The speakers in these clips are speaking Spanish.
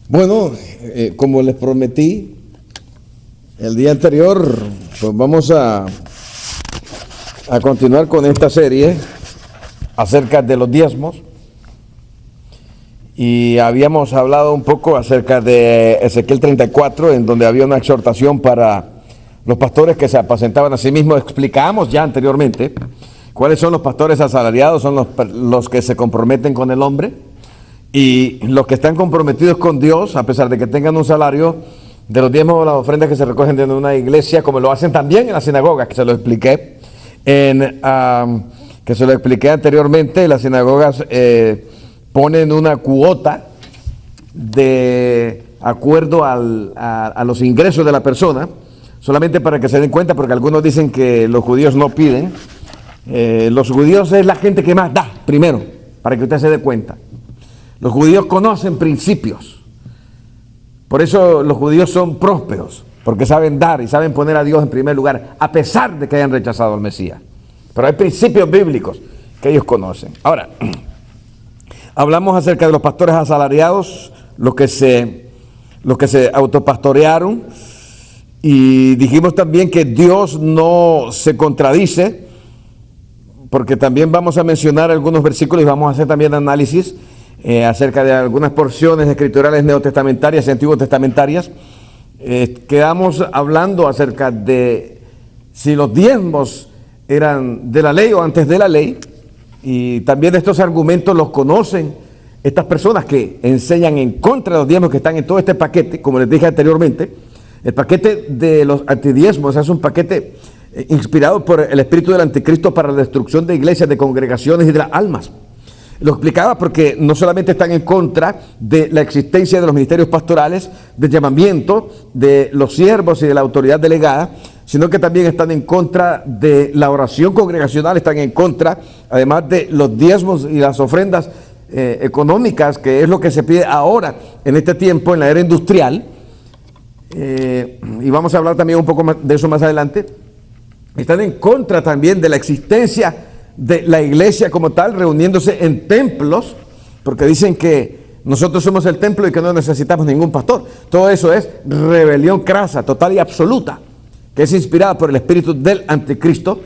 Bueno, como les prometí el día anterior, pues vamos a continuar con esta serie acerca de los diezmos. Y habíamos hablado un poco acerca de Ezequiel 34, en donde había una exhortación para los pastores que se apacentaban a sí mismos. Explicamos ya anteriormente cuáles son los pastores asalariados. Son los que se comprometen con el hombre, y los que están comprometidos con Dios, a pesar de que tengan un salario, de los diezmos o las ofrendas que se recogen de una iglesia, como lo hacen también en la sinagoga, que se lo expliqué anteriormente. Las sinagogas ponen una cuota de acuerdo a los ingresos de la persona, solamente para que se den cuenta, porque algunos dicen que los judíos no piden. Los judíos es la gente que más da, primero, para que usted se dé cuenta. Los judíos conocen principios, por eso los judíos son prósperos, porque saben dar y saben poner a Dios en primer lugar, a pesar de que hayan rechazado al Mesías. Pero hay principios bíblicos que ellos conocen. Ahora, hablamos acerca de los pastores asalariados, los que se autopastorearon, y dijimos también que Dios no se contradice, porque también vamos a mencionar algunos versículos y vamos a hacer también análisis acerca de algunas porciones escriturales neotestamentarias y antiguo testamentarias. Quedamos hablando acerca de si los diezmos eran de la ley o antes de la ley, y también estos argumentos los conocen estas personas que enseñan en contra de los diezmos, que están en todo este paquete. Como les dije anteriormente, el paquete de los antidiezmos es un paquete inspirado por el espíritu del anticristo para la destrucción de iglesias, de congregaciones y de las almas. Lo explicaba porque no solamente están en contra de la existencia de los ministerios pastorales, del llamamiento de los siervos y de la autoridad delegada, sino que también están en contra de la oración congregacional, están en contra, además de los diezmos y las ofrendas económicas, que es lo que se pide ahora en este tiempo, en la era industrial. Y vamos a hablar también un poco más de eso más adelante. Están en contra también de la existencia de la iglesia como tal, reuniéndose en templos, porque dicen que nosotros somos el templo y que no necesitamos ningún pastor. Todo eso es rebelión crasa, total y absoluta, que es inspirada por el espíritu del anticristo.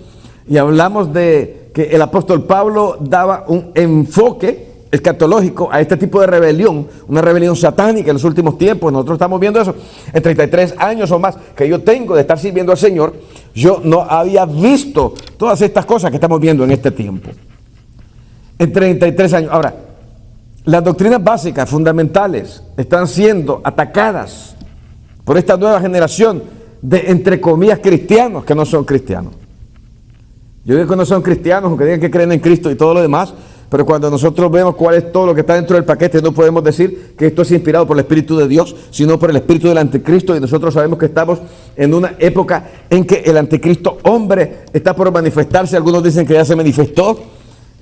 Y hablamos de que el apóstol Pablo daba un enfoque escatológico a este tipo de rebelión, una rebelión satánica en los últimos tiempos. Nosotros estamos viendo eso. En 33 años o más que yo tengo de estar sirviendo al Señor, yo no había visto todas estas cosas que estamos viendo en este tiempo. En 33 años. Ahora, las doctrinas básicas, fundamentales, están siendo atacadas por esta nueva generación de, entre comillas, cristianos que no son cristianos. Yo digo que no son cristianos, aunque digan que creen en Cristo y todo lo demás, pero cuando nosotros vemos cuál es todo lo que está dentro del paquete, no podemos decir que esto es inspirado por el Espíritu de Dios, sino por el Espíritu del Anticristo. Y nosotros sabemos que estamos en una época en que el Anticristo hombre está por manifestarse. Algunos dicen que ya se manifestó.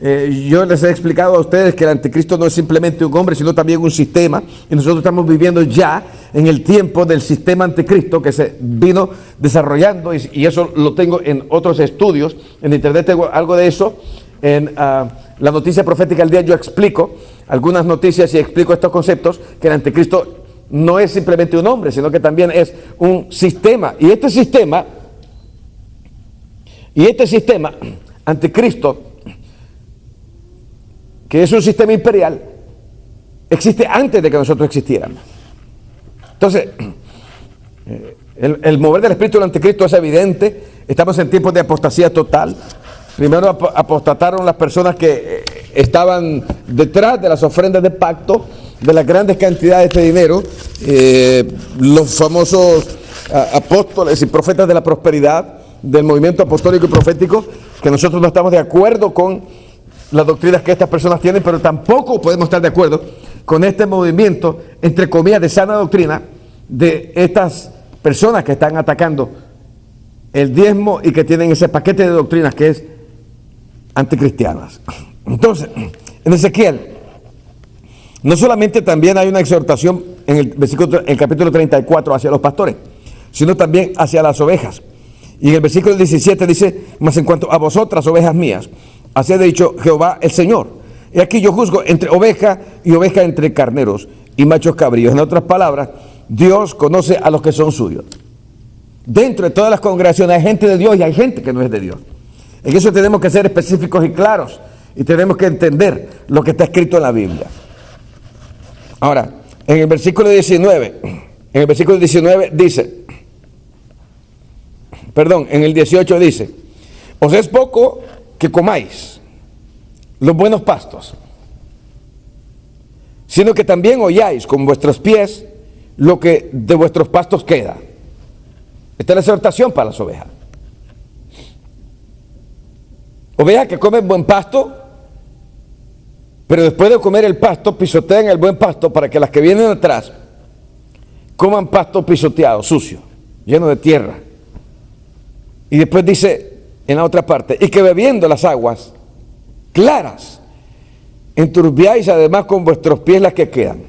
Yo les he explicado a ustedes que el Anticristo no es simplemente un hombre, sino también un sistema. Y nosotros estamos viviendo ya en el tiempo del sistema Anticristo que se vino desarrollando, y eso lo tengo en otros estudios. En internet tengo algo de eso. En la noticia profética del día yo explico algunas noticias y explico estos conceptos, que el anticristo no es simplemente un hombre, sino que también es un sistema. Y este sistema anticristo, que es un sistema imperial, existe antes de que nosotros existiéramos. Entonces, el mover del espíritu del anticristo es evidente. Estamos en tiempos de apostasía total. Primero apostataron las personas que estaban detrás de las ofrendas de pacto, de las grandes cantidades de dinero, los famosos apóstoles y profetas de la prosperidad, del movimiento apostólico y profético, que nosotros no estamos de acuerdo con las doctrinas que estas personas tienen, pero tampoco podemos estar de acuerdo con este movimiento, entre comillas, de sana doctrina, de estas personas que están atacando el diezmo y que tienen ese paquete de doctrinas que es anticristianas. Entonces, en Ezequiel, no solamente también hay una exhortación en el capítulo 34 hacia los pastores, sino también hacia las ovejas. Y en el versículo 17 dice: mas en cuanto a vosotras, ovejas mías, así ha dicho Jehová el Señor, he aquí yo juzgo entre oveja y oveja entre carneros. y machos cabríos. En otras palabras, Dios conoce a los que son suyos. Dentro de todas las congregaciones hay gente de Dios y hay gente que no es de Dios. En eso tenemos que ser específicos y claros y tenemos que entender lo que está escrito en la Biblia. Ahora, en el versículo 19 dice, en el 18 dice, os es poco que comáis los buenos pastos, sino que también holláis con vuestros pies lo que de vuestros pastos queda. Esta es la exhortación para las ovejas. Ovejas que comen buen pasto, pero después de comer el pasto, pisotean el buen pasto para que las que vienen atrás coman pasto pisoteado, sucio, lleno de tierra. Y después dice en la otra parte, y que bebiendo las aguas claras, enturbiáis además con vuestros pies las que quedan.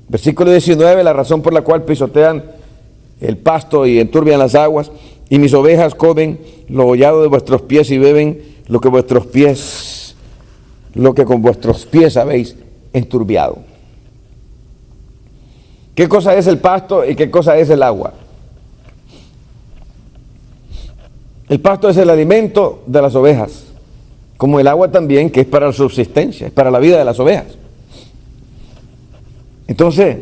Versículo 19, la razón por la cual pisotean el pasto y enturbian las aguas, y mis ovejas comen lo hollado de vuestros pies y beben lo que con vuestros pies habéis enturbiado. ¿Qué cosa es el pasto y qué cosa es el agua? El pasto es el alimento de las ovejas, como el agua también, que es para la subsistencia, es para la vida de las ovejas. Entonces,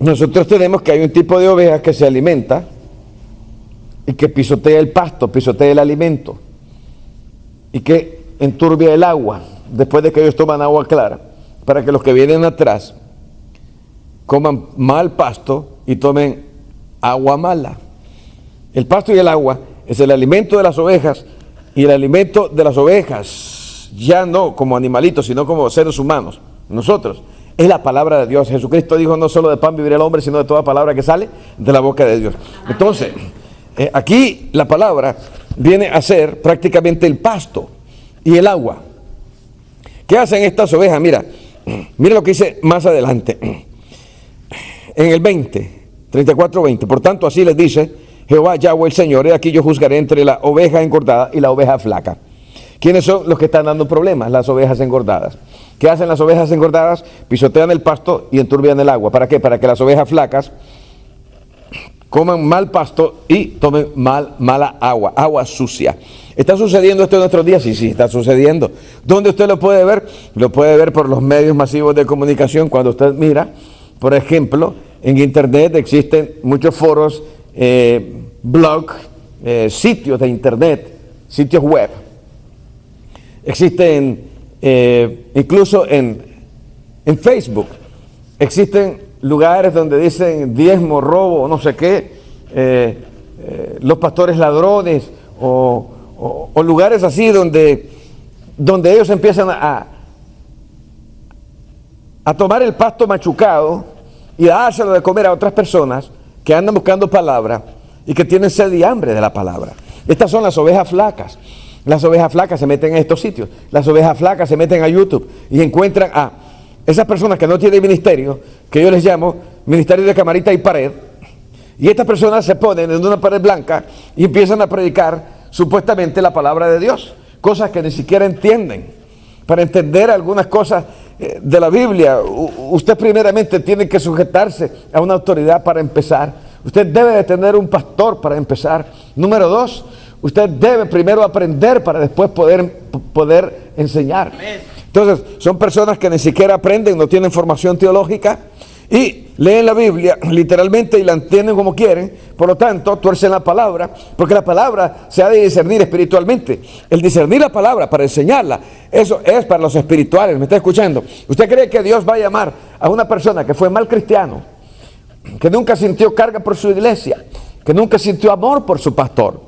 nosotros tenemos que hay un tipo de oveja que se alimenta y que pisotea el pasto, pisotea el alimento y que enturbia el agua después de que ellos toman agua clara, para que los que vienen atrás coman mal pasto y tomen agua mala. El pasto y el agua es el alimento de las ovejas, y el alimento de las ovejas, ya no como animalitos, sino como seres humanos, nosotros, es la palabra de Dios. Jesucristo dijo, no solo de pan vivirá el hombre, sino de toda palabra que sale de la boca de Dios. Entonces, aquí la palabra viene a ser prácticamente el pasto y el agua. ¿Qué hacen estas ovejas? Mira lo que dice más adelante, en el 34:20. Por tanto, así les dice Jehová Yahweh el Señor, he aquí yo juzgaré entre la oveja engordada y la oveja flaca. ¿Quiénes son los que están dando problemas? Las ovejas engordadas. ¿Qué hacen las ovejas engordadas? Pisotean el pasto y enturbian el agua. ¿Para qué? Para que las ovejas flacas coman mal pasto y tomen mala agua sucia. ¿Está sucediendo esto en nuestros días? Sí, está sucediendo. ¿Dónde usted lo puede ver? Lo puede ver por los medios masivos de comunicación. Cuando usted mira, por ejemplo, en internet existen muchos foros, blogs, sitios de internet, sitios web. Existen incluso en Facebook, existen lugares donde dicen diezmo, robo, no sé qué, los pastores ladrones, o lugares así donde ellos empiezan a tomar el pasto machucado y a dárselo de comer a otras personas que andan buscando palabra y que tienen sed y hambre de la palabra. Estas son las ovejas flacas. Las ovejas flacas se meten en estos sitios. Las ovejas flacas se meten a YouTube y encuentran a esas personas que no tienen ministerio, que yo les llamo ministerio de camarita y pared. Y estas personas se ponen en una pared blanca y empiezan a predicar supuestamente la palabra de Dios, cosas que ni siquiera entienden. Para entender algunas cosas de la Biblia, usted primeramente tiene que sujetarse a una autoridad para empezar. Usted debe de tener un pastor para empezar. Número 2, usted debe primero aprender para después poder enseñar. Entonces, son personas que ni siquiera aprenden, no tienen formación teológica y leen la Biblia literalmente y la entienden como quieren. Por lo tanto, tuercen la palabra, porque la palabra se ha de discernir espiritualmente. El discernir la palabra para enseñarla, eso es para los espirituales. ¿Me está escuchando? ¿Usted cree que Dios va a llamar a una persona que fue mal cristiano, que nunca sintió carga por su iglesia, que nunca sintió amor por su pastor,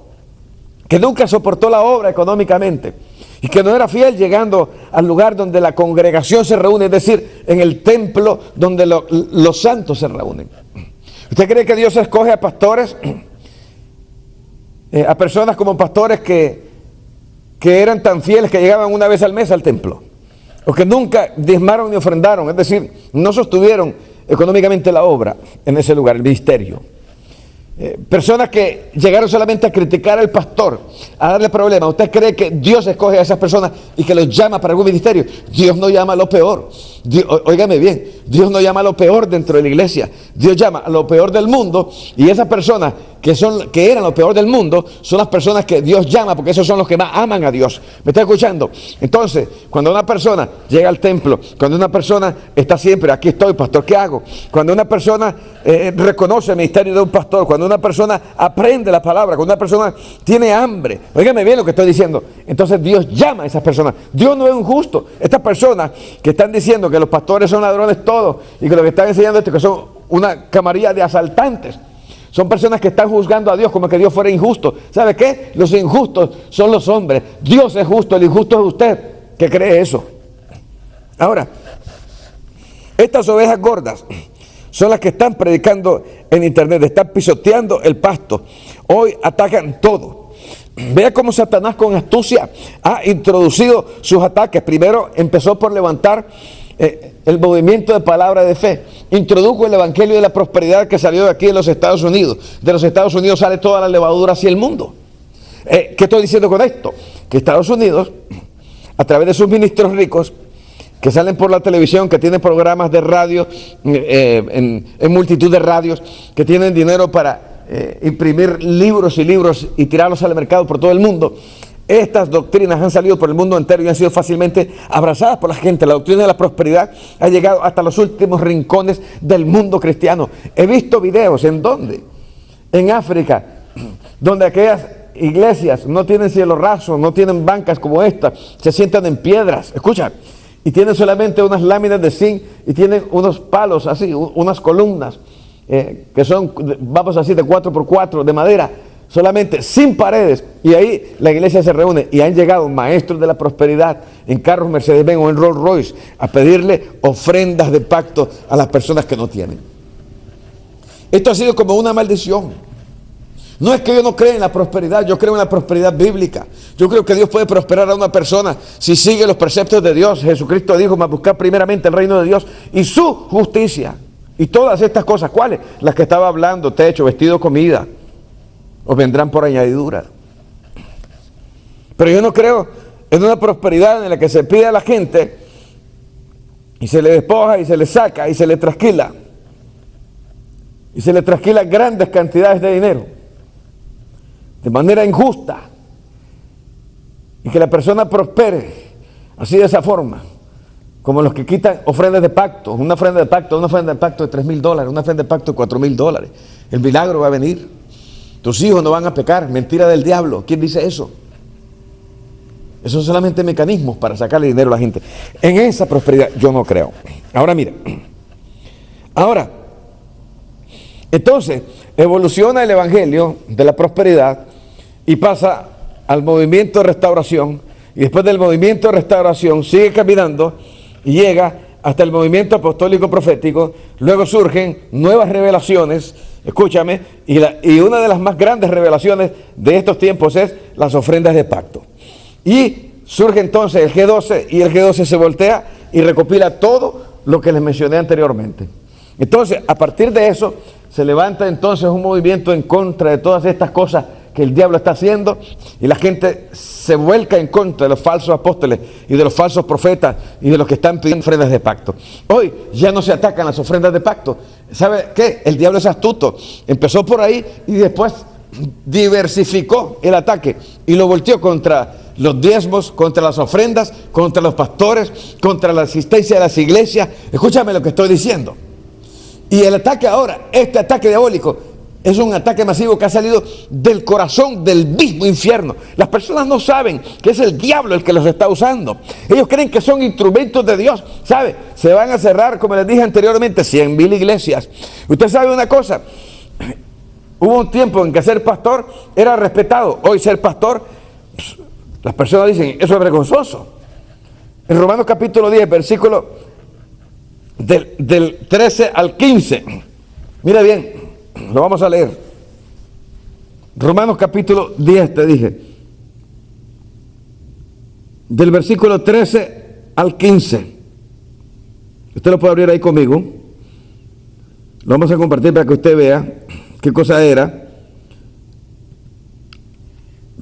que nunca soportó la obra económicamente y que no era fiel llegando al lugar donde la congregación se reúne, es decir, en el templo donde los santos se reúnen? ¿Usted cree que Dios escoge a pastores, a personas como pastores que eran tan fieles que llegaban una vez al mes al templo, o que nunca diezmaron ni ofrendaron, es decir, no sostuvieron económicamente la obra en ese lugar, el ministerio? personas que llegaron solamente a criticar al pastor, a darle problemas. ¿Usted cree que Dios escoge a esas personas y que los llama para algún ministerio? Dios no llama a lo peor. Óigame bien, Dios no llama a lo peor dentro de la iglesia. Dios llama a lo peor del mundo, y esas personas que eran lo peor del mundo son las personas que Dios llama, porque esos son los que más aman a Dios. ¿Me está escuchando? Entonces, cuando una persona llega al templo, cuando una persona está siempre, aquí estoy, pastor, ¿qué hago? Cuando una persona reconoce el ministerio de un pastor, cuando una persona aprende la palabra, cuando una persona tiene hambre, óigame bien lo que estoy diciendo, entonces Dios llama a esas personas. Dios no es injusto. Estas personas que están diciendo que los pastores son ladrones todos y que lo que están enseñando es que son una camarilla de asaltantes, son personas que están juzgando a Dios como que Dios fuera injusto. ¿Sabe qué? Los injustos son los hombres. Dios es justo, el injusto es usted que cree eso. Ahora, estas ovejas gordas son las que están predicando en internet, están pisoteando el pasto. Hoy atacan todo. Vea cómo Satanás con astucia ha introducido sus ataques. Primero empezó por levantar el movimiento de palabra de fe. Introdujo el evangelio de la prosperidad que salió de aquí en los Estados Unidos. De los Estados Unidos sale toda la levadura hacia el mundo. ¿Qué estoy diciendo con esto? Que Estados Unidos, a través de sus ministros ricos, que salen por la televisión, que tienen programas de radio, en multitud de radios, que tienen dinero para imprimir libros y libros y tirarlos al mercado por todo el mundo. Estas doctrinas han salido por el mundo entero y han sido fácilmente abrazadas por la gente. La doctrina de la prosperidad ha llegado hasta los últimos rincones del mundo cristiano. He visto videos, ¿en dónde? En África, donde aquellas iglesias no tienen cielo raso, no tienen bancas como esta, se sientan en piedras, escucha, y tienen solamente unas láminas de zinc y tienen unos palos así, unas columnas que son, vamos a decir, de 4x4 de madera, solamente sin paredes, y ahí la iglesia se reúne, y han llegado maestros de la prosperidad en carros Mercedes-Benz o en Rolls Royce a pedirle ofrendas de pacto a las personas que no tienen. Esto ha sido como una maldición. No es que yo no crea en la prosperidad, yo creo en la prosperidad bíblica. Yo creo que Dios puede prosperar a una persona si sigue los preceptos de Dios. Jesucristo dijo: mas buscar primeramente el reino de Dios y su justicia. Y todas estas cosas, ¿cuáles? Las que estaba hablando: techo, vestido, comida, os vendrán por añadidura. Pero yo no creo en una prosperidad en la que se pide a la gente y se le despoja y se le saca y se le trasquila. Y se le trasquila grandes cantidades de dinero de manera injusta, y que la persona prospere así, de esa forma, como los que quitan ofrendas de pacto. Una ofrenda de pacto de $3,000, una ofrenda de pacto de $4,000. El milagro va a venir. Tus hijos no van a pecar. Mentira del diablo. ¿Quién dice eso? Esos son solamente mecanismos para sacarle dinero a la gente. En esa prosperidad yo no creo. Ahora mira, entonces evoluciona el evangelio de la prosperidad y pasa al movimiento de restauración, y después del movimiento de restauración sigue caminando y llega hasta el movimiento apostólico profético. Luego surgen nuevas revelaciones, escúchame, y una de las más grandes revelaciones de estos tiempos es las ofrendas de pacto. Y surge entonces el G12, y el G12 se voltea y recopila todo lo que les mencioné anteriormente. Entonces, a partir de eso, se levanta entonces un movimiento en contra de todas estas cosas que el diablo está haciendo, y la gente se vuelca en contra de los falsos apóstoles y de los falsos profetas y de los que están pidiendo ofrendas de pacto. Hoy ya no se atacan las ofrendas de pacto. ¿Sabe qué? El diablo es astuto. Empezó por ahí y después diversificó el ataque y lo volteó contra los diezmos, contra las ofrendas, contra los pastores, contra la asistencia de las iglesias. Escúchame lo que estoy diciendo. Y el ataque ahora, este ataque diabólico, es un ataque masivo que ha salido del corazón del mismo infierno. Las personas no saben que es el diablo el que los está usando. Ellos creen que son instrumentos de Dios. ¿Sabe? Se van a cerrar, como les dije anteriormente, 100,000 iglesias. Usted sabe una cosa: hubo un tiempo en que ser pastor era respetado. Hoy ser pastor, las personas dicen, eso es vergonzoso. En Romanos capítulo 10, versículo del 13 al 15. Mira bien, lo vamos a leer. Romanos capítulo 10, te dije. Del versículo 13 al 15. Usted lo puede abrir ahí conmigo. Lo vamos a compartir para que usted vea qué cosa era.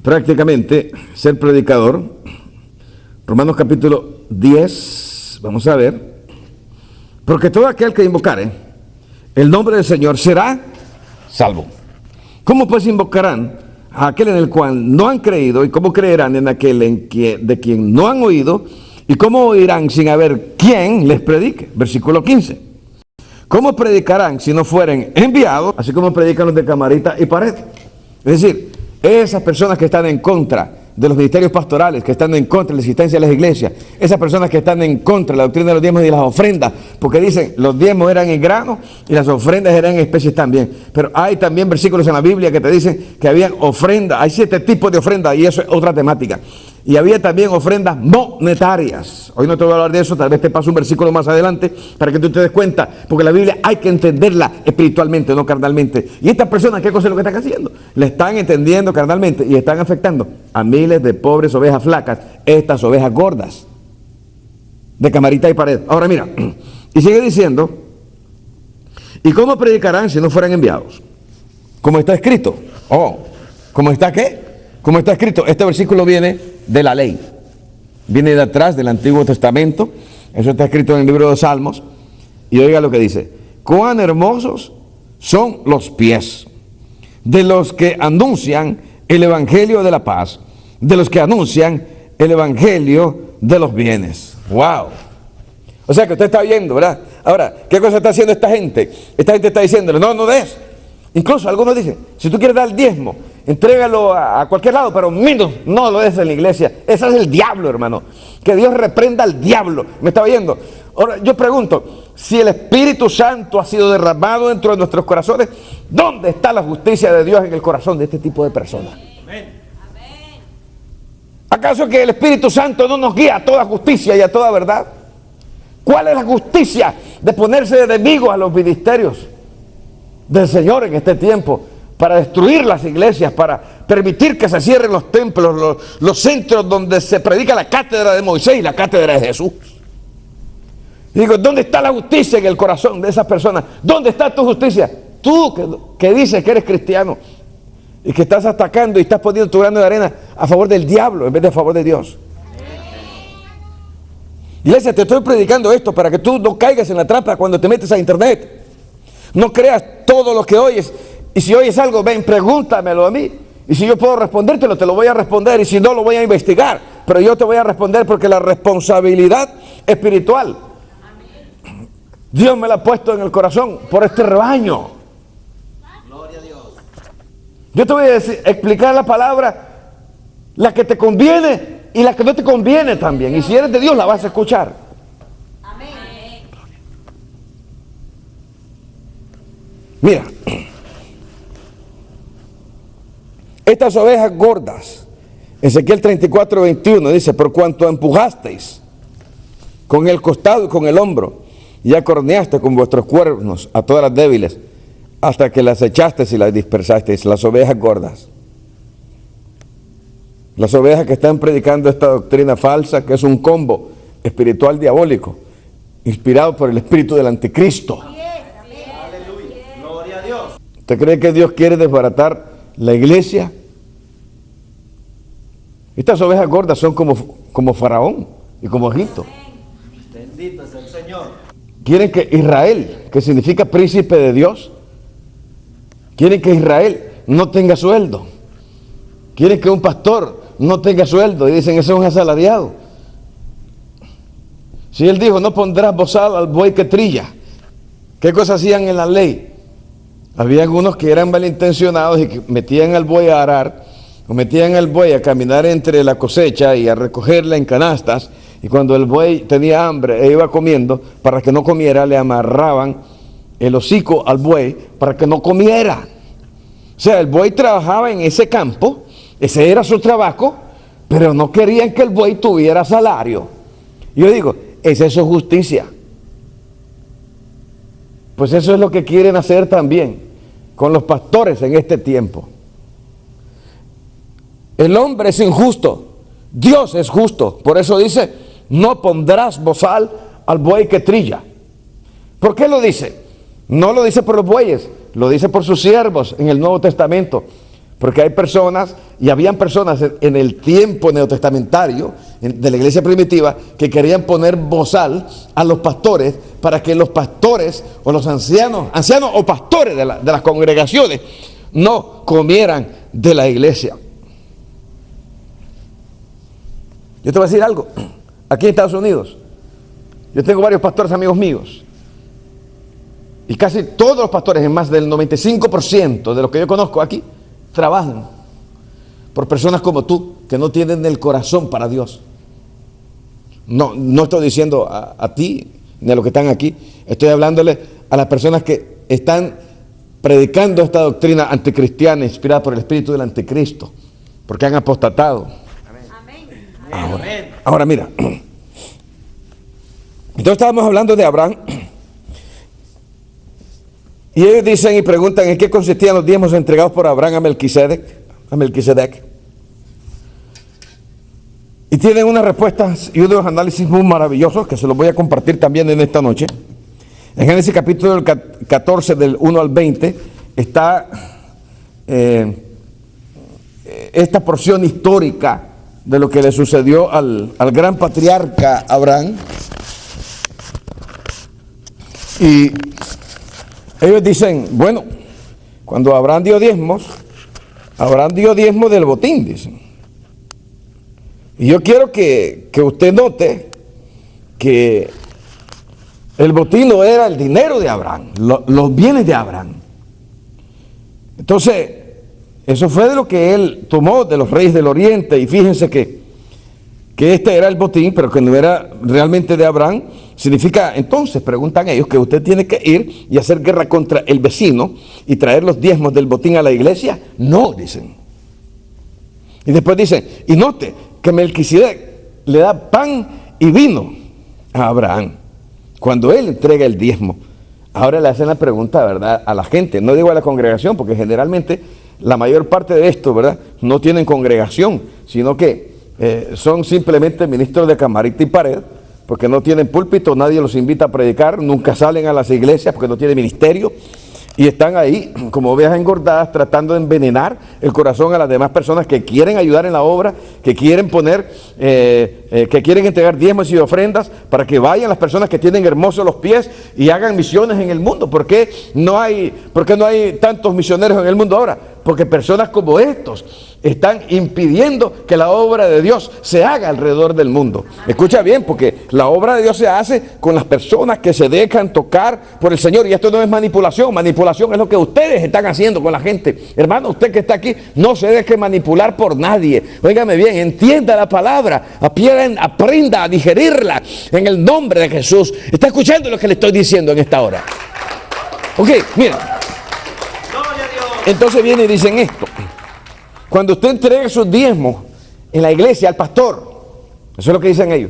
prácticamente ser predicador. Romanos capítulo 10, vamos a ver. Porque todo aquel que invocare el nombre del Señor será salvo. ¿Cómo pues invocarán a aquel en el cual no han creído? ¿Y cómo creerán en aquel de quien no han oído? ¿Y cómo oirán sin haber quien les predique? Versículo 15. ¿Cómo predicarán si no fueren enviados? Así como predican los de Camarita y Pared. Es decir, esas personas que están en contra de los ministerios pastorales, que están en contra de la existencia de las iglesias, esas personas que están en contra de la doctrina de los diezmos y las ofrendas, porque dicen los diezmos eran en grano y las ofrendas eran en especies también. Pero hay también versículos en la Biblia que te dicen que había ofrendas, hay 7 tipos de ofrendas y eso es otra temática. Y había también ofrendas monetarias. Hoy no te voy a hablar de eso, tal vez te paso un versículo más adelante para que tú te des cuenta, porque la Biblia hay que entenderla espiritualmente, no carnalmente. Y estas personas, ¿qué cosa es lo que están haciendo? Le están entendiendo carnalmente y están afectando a miles de pobres ovejas flacas, estas ovejas gordas, de Camarita y Pared. Ahora mira, y sigue diciendo, ¿y cómo predicarán si no fueran enviados? Como está escrito. ¿Cómo está qué? Como está escrito. Este versículo viene de la ley, viene de atrás del Antiguo Testamento. Eso está escrito en el libro de Salmos. Y oiga lo que dice: cuán hermosos son los pies de los que anuncian el evangelio de la paz, de los que anuncian el evangelio de los bienes. Wow. O sea que usted está viendo, ¿verdad? Ahora, ¿qué cosa está haciendo esta gente? Esta gente está diciéndole, no des. Incluso algunos dicen, si tú quieres dar el diezmo, entrégalo a cualquier lado, pero menos no lo des en la iglesia. Ese es el diablo, hermano. Que Dios reprenda al diablo. ¿Me está oyendo? Ahora yo pregunto, si el Espíritu Santo ha sido derramado dentro de nuestros corazones, ¿dónde está la justicia de Dios en el corazón de este tipo de personas? ¿Acaso que el Espíritu Santo no nos guía a toda justicia y a toda verdad? ¿Cuál es la justicia de ponerse de enemigo a los ministerios del Señor en este tiempo, para destruir las iglesias, para permitir que se cierren los templos, los centros donde se predica la cátedra de Moisés y la cátedra de Jesús? Digo, ¿dónde está la justicia en el corazón de esas personas? ¿Dónde está tu justicia? Tú que dices que eres cristiano y que estás atacando y estás poniendo tu grano de arena a favor del diablo en vez de a favor de Dios. Iglesia, te estoy predicando esto para que tú no caigas en la trampa cuando te metes a internet. No creas todo lo que oyes. Y si oyes algo, ven, pregúntamelo a mí. Y si yo puedo respondértelo, te lo voy a responder. Y si no, lo voy a investigar. Pero yo te voy a responder porque la responsabilidad espiritual, Dios me la ha puesto en el corazón por este rebaño. Gloria a Dios. Yo te voy a explicar la palabra, la que te conviene y la que no te conviene también. Y si eres de Dios, la vas a escuchar. Mira, estas ovejas gordas, Ezequiel 34:21 dice, por cuanto empujasteis con el costado y con el hombro, y acorneaste con vuestros cuernos a todas las débiles, hasta que las echasteis y las dispersasteis, las ovejas gordas. Las ovejas que están predicando esta doctrina falsa, que es un combo espiritual diabólico, inspirado por el espíritu del anticristo. ¿Usted cree que Dios quiere desbaratar la iglesia? Estas ovejas gordas son como Faraón y como Egipto. Bendito es el Señor. Quieren que Israel, que significa príncipe de Dios, quieren que Israel no tenga sueldo. Quieren que un pastor no tenga sueldo y dicen, ese es un asalariado. Si él dijo, no pondrás bozal al buey que trilla, ¿qué cosas hacían en la ley? Había algunos que eran malintencionados y que metían al buey a arar, o metían al buey a caminar entre la cosecha y a recogerla en canastas, y cuando el buey tenía hambre e iba comiendo, para que no comiera, le amarraban el hocico al buey para que no comiera. O sea, el buey trabajaba en ese campo, ese era su trabajo, pero no querían que el buey tuviera salario. Yo digo, ¿es eso justicia? Pues eso es lo que quieren hacer también con los pastores en este tiempo. El hombre es injusto, Dios es justo. Por eso dice, no pondrás bozal al buey que trilla. ¿Por qué lo dice? No lo dice por los bueyes, lo dice por sus siervos en el Nuevo Testamento. Porque hay personas, y habían personas en el tiempo neotestamentario de la iglesia primitiva, que querían poner bozal a los pastores para que los pastores o los ancianos o pastores de las congregaciones no comieran de la iglesia. Yo te voy a decir algo. Aquí en Estados Unidos, yo tengo varios pastores amigos míos. Y casi todos los pastores, en más del 95% de los que yo conozco aquí, trabajan por personas como tú, que no tienen el corazón para Dios. No estoy diciendo a ti, ni a los que están aquí. Estoy hablándole a las personas que están predicando esta doctrina anticristiana inspirada por el espíritu del anticristo, porque han apostatado. Ahora mira, entonces estábamos hablando de Abraham, y ellos dicen y preguntan en qué consistían los diezmos entregados por Abraham a Melquisedec. Y tienen unas respuestas y unos análisis muy maravillosos que se los voy a compartir también en esta noche. En Génesis capítulo 14 del 1 al 20 está esta porción histórica de lo que le sucedió al gran patriarca Abraham. Y ellos dicen, bueno, cuando Abraham dio diezmo del botín, dicen. Y yo quiero que usted note que el botín no era el dinero de Abraham, los bienes de Abraham. Entonces, eso fue de lo que él tomó de los reyes del oriente, y fíjense que este era el botín, pero que no era realmente de Abraham. Significa, entonces, preguntan ellos, que usted tiene que ir y hacer guerra contra el vecino y traer los diezmos del botín a la iglesia. No, dicen. Y después dicen, y note que Melquisedec le da pan y vino a Abraham cuando él entrega el diezmo. Ahora le hacen la pregunta, ¿verdad?, a la gente, no digo a la congregación, porque generalmente la mayor parte de esto, ¿verdad?, no tienen congregación, sino que son simplemente ministros de camarita y pared, porque no tienen púlpito, nadie los invita a predicar, nunca salen a las iglesias porque no tienen ministerio, y están ahí como ovejas engordadas tratando de envenenar el corazón a las demás personas que quieren ayudar en la obra, que quieren poner, que quieren entregar diezmos y ofrendas para que vayan las personas que tienen hermosos los pies y hagan misiones en el mundo. ¿Por qué no hay tantos misioneros en el mundo ahora? Porque personas como estos están impidiendo que la obra de Dios se haga alrededor del mundo. Escucha bien, porque la obra de Dios se hace con las personas que se dejan tocar por el Señor. Y esto no es manipulación. Manipulación es lo que ustedes están haciendo con la gente. Hermano, usted que está aquí, no se deje manipular por nadie. Óigame bien, entienda la palabra, aprenda a digerirla en el nombre de Jesús. ¿Está escuchando lo que le estoy diciendo en esta hora? Ok, mira. Entonces vienen y dicen esto: cuando usted entregue sus diezmos en la iglesia al pastor, eso es lo que dicen ellos.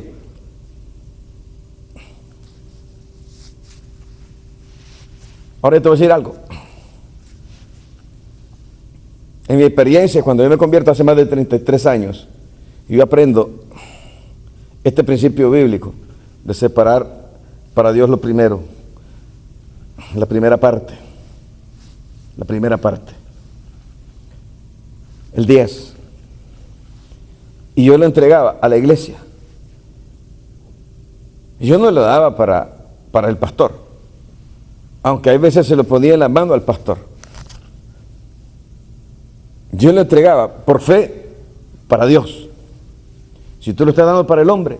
Ahora te voy a decir algo. En mi experiencia, cuando yo me convierto hace más de 33 años, yo aprendo este principio bíblico de separar para Dios lo primero, la primera parte. La primera parte, el 10, y yo lo entregaba a la iglesia. Yo no lo daba para el pastor, aunque hay veces se lo ponía en la mano al pastor. Yo lo entregaba por fe para Dios. Si tú lo estás dando para el hombre,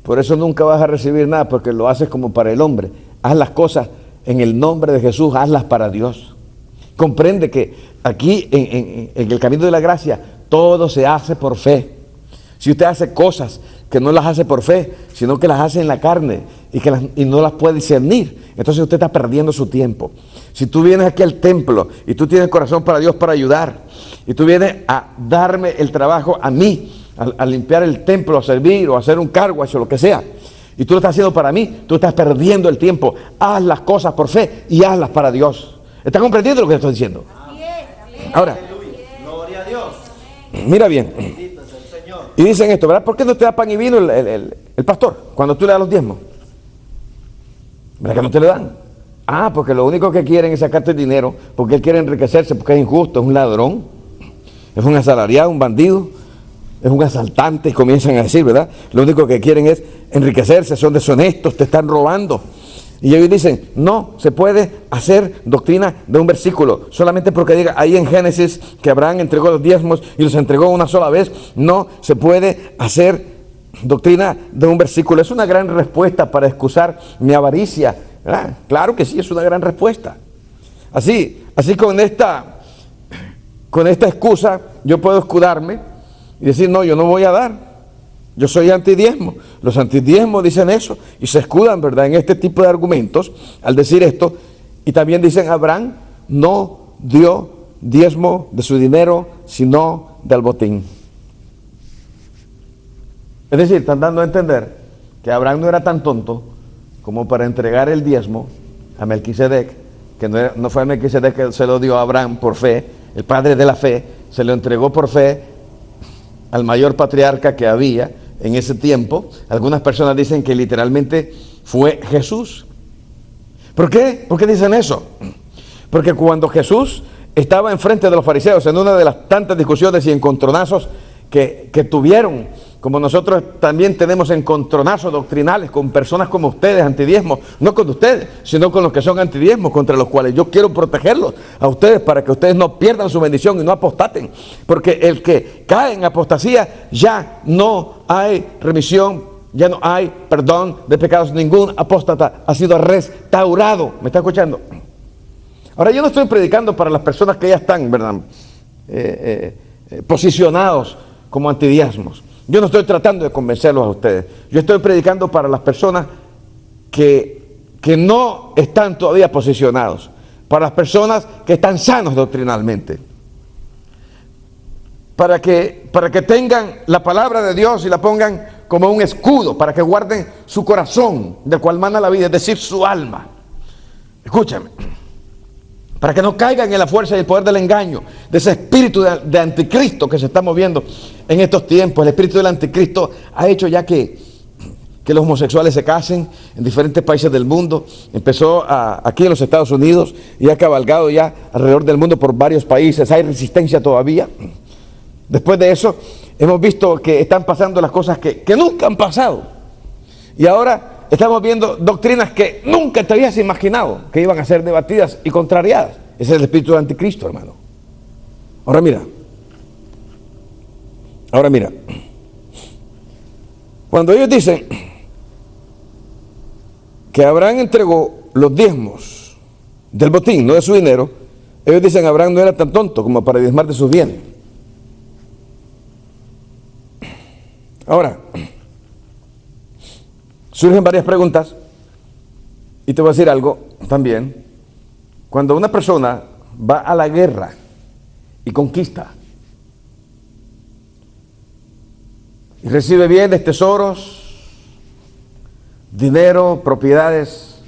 por eso nunca vas a recibir nada, porque lo haces como para el hombre. Haz las cosas en el nombre de Jesús, hazlas para Dios. Comprende que aquí en el camino de la gracia todo se hace por fe. Si usted hace cosas que no las hace por fe, sino que las hace en la carne y no las puede discernir, entonces usted está perdiendo su tiempo. Si tú vienes aquí al templo y tú tienes corazón para Dios para ayudar, y tú vienes a darme el trabajo a mí, a limpiar el templo, a servir o a hacer un cargo, o lo que sea, y tú lo estás haciendo para mí, tú estás perdiendo el tiempo. Haz las cosas por fe y hazlas para Dios. ¿Está comprendiendo lo que estoy diciendo? Ahora, gloria a Dios. Mira bien. Bendito es el Señor. Y dicen esto, ¿verdad? ¿Por qué no te da pan y vino el pastor cuando tú le das los diezmos? ¿Verdad que no te le dan? Ah, porque lo único que quieren es sacarte el dinero, porque él quiere enriquecerse, porque es injusto, es un ladrón. es un asalariado, un bandido, es un asaltante, comienzan a decir, ¿verdad? Lo único que quieren es enriquecerse, son deshonestos, te están robando. Y ellos dicen, no se puede hacer doctrina de un versículo, solamente porque diga ahí en Génesis que Abraham entregó los diezmos y los entregó una sola vez. No se puede hacer doctrina de un versículo. Es una gran respuesta para excusar mi avaricia, ¿verdad? Claro que sí, es una gran respuesta. Así con esta excusa yo puedo escudarme y decir, no, yo no voy a dar. Yo soy antidiezmo. Los antidiezmos dicen eso y se escudan, ¿verdad?, en este tipo de argumentos al decir esto. Y también dicen, Abraham no dio diezmo de su dinero, sino del botín. Es decir, están dando a entender que Abraham no era tan tonto como para entregar el diezmo a Melquisedec, que no fue Melquisedec que se lo dio a Abraham por fe, el padre de la fe, se lo entregó por fe al mayor patriarca que había en ese tiempo. Algunas personas dicen que literalmente fue Jesús. ¿Por qué? ¿Por qué dicen eso? Porque cuando Jesús estaba enfrente de los fariseos en una de las tantas discusiones y encontronazos que tuvieron, como nosotros también tenemos encontronazos doctrinales con personas como ustedes, antidiezmos, no con ustedes, sino con los que son antidiezmos, contra los cuales yo quiero protegerlos a ustedes para que ustedes no pierdan su bendición y no apostaten, porque el que cae en apostasía ya no hay remisión, ya no hay perdón de pecados. Ningún apóstata ha sido restaurado. ¿Me está escuchando? Ahora, yo no estoy predicando para las personas que ya están, ¿verdad?, posicionados como antidiezmos. Yo no estoy tratando de convencerlos a ustedes. Yo estoy predicando para las personas que no están todavía posicionados, para las personas que están sanos doctrinalmente, para que tengan la palabra de Dios y la pongan como un escudo, para que guarden su corazón, de cual mana la vida, es decir, su alma. Escúchame. Para que no caigan en la fuerza y el poder del engaño, de ese espíritu de anticristo que se está moviendo en estos tiempos. El espíritu del anticristo ha hecho ya que los homosexuales se casen en diferentes países del mundo. Empezó aquí en los Estados Unidos y ha cabalgado ya alrededor del mundo por varios países. Hay resistencia todavía. Después de eso, hemos visto que están pasando las cosas que nunca han pasado. Y ahora estamos viendo doctrinas que nunca te habías imaginado que iban a ser debatidas y contrariadas. Ese es el espíritu del anticristo, hermano. Ahora mira. Cuando ellos dicen que Abraham entregó los diezmos del botín, no de su dinero, ellos dicen que Abraham no era tan tonto como para diezmar de sus bienes. Ahora, surgen varias preguntas y te voy a decir algo también. Cuando una persona va a la guerra y conquista y recibe bienes, tesoros, dinero, propiedades,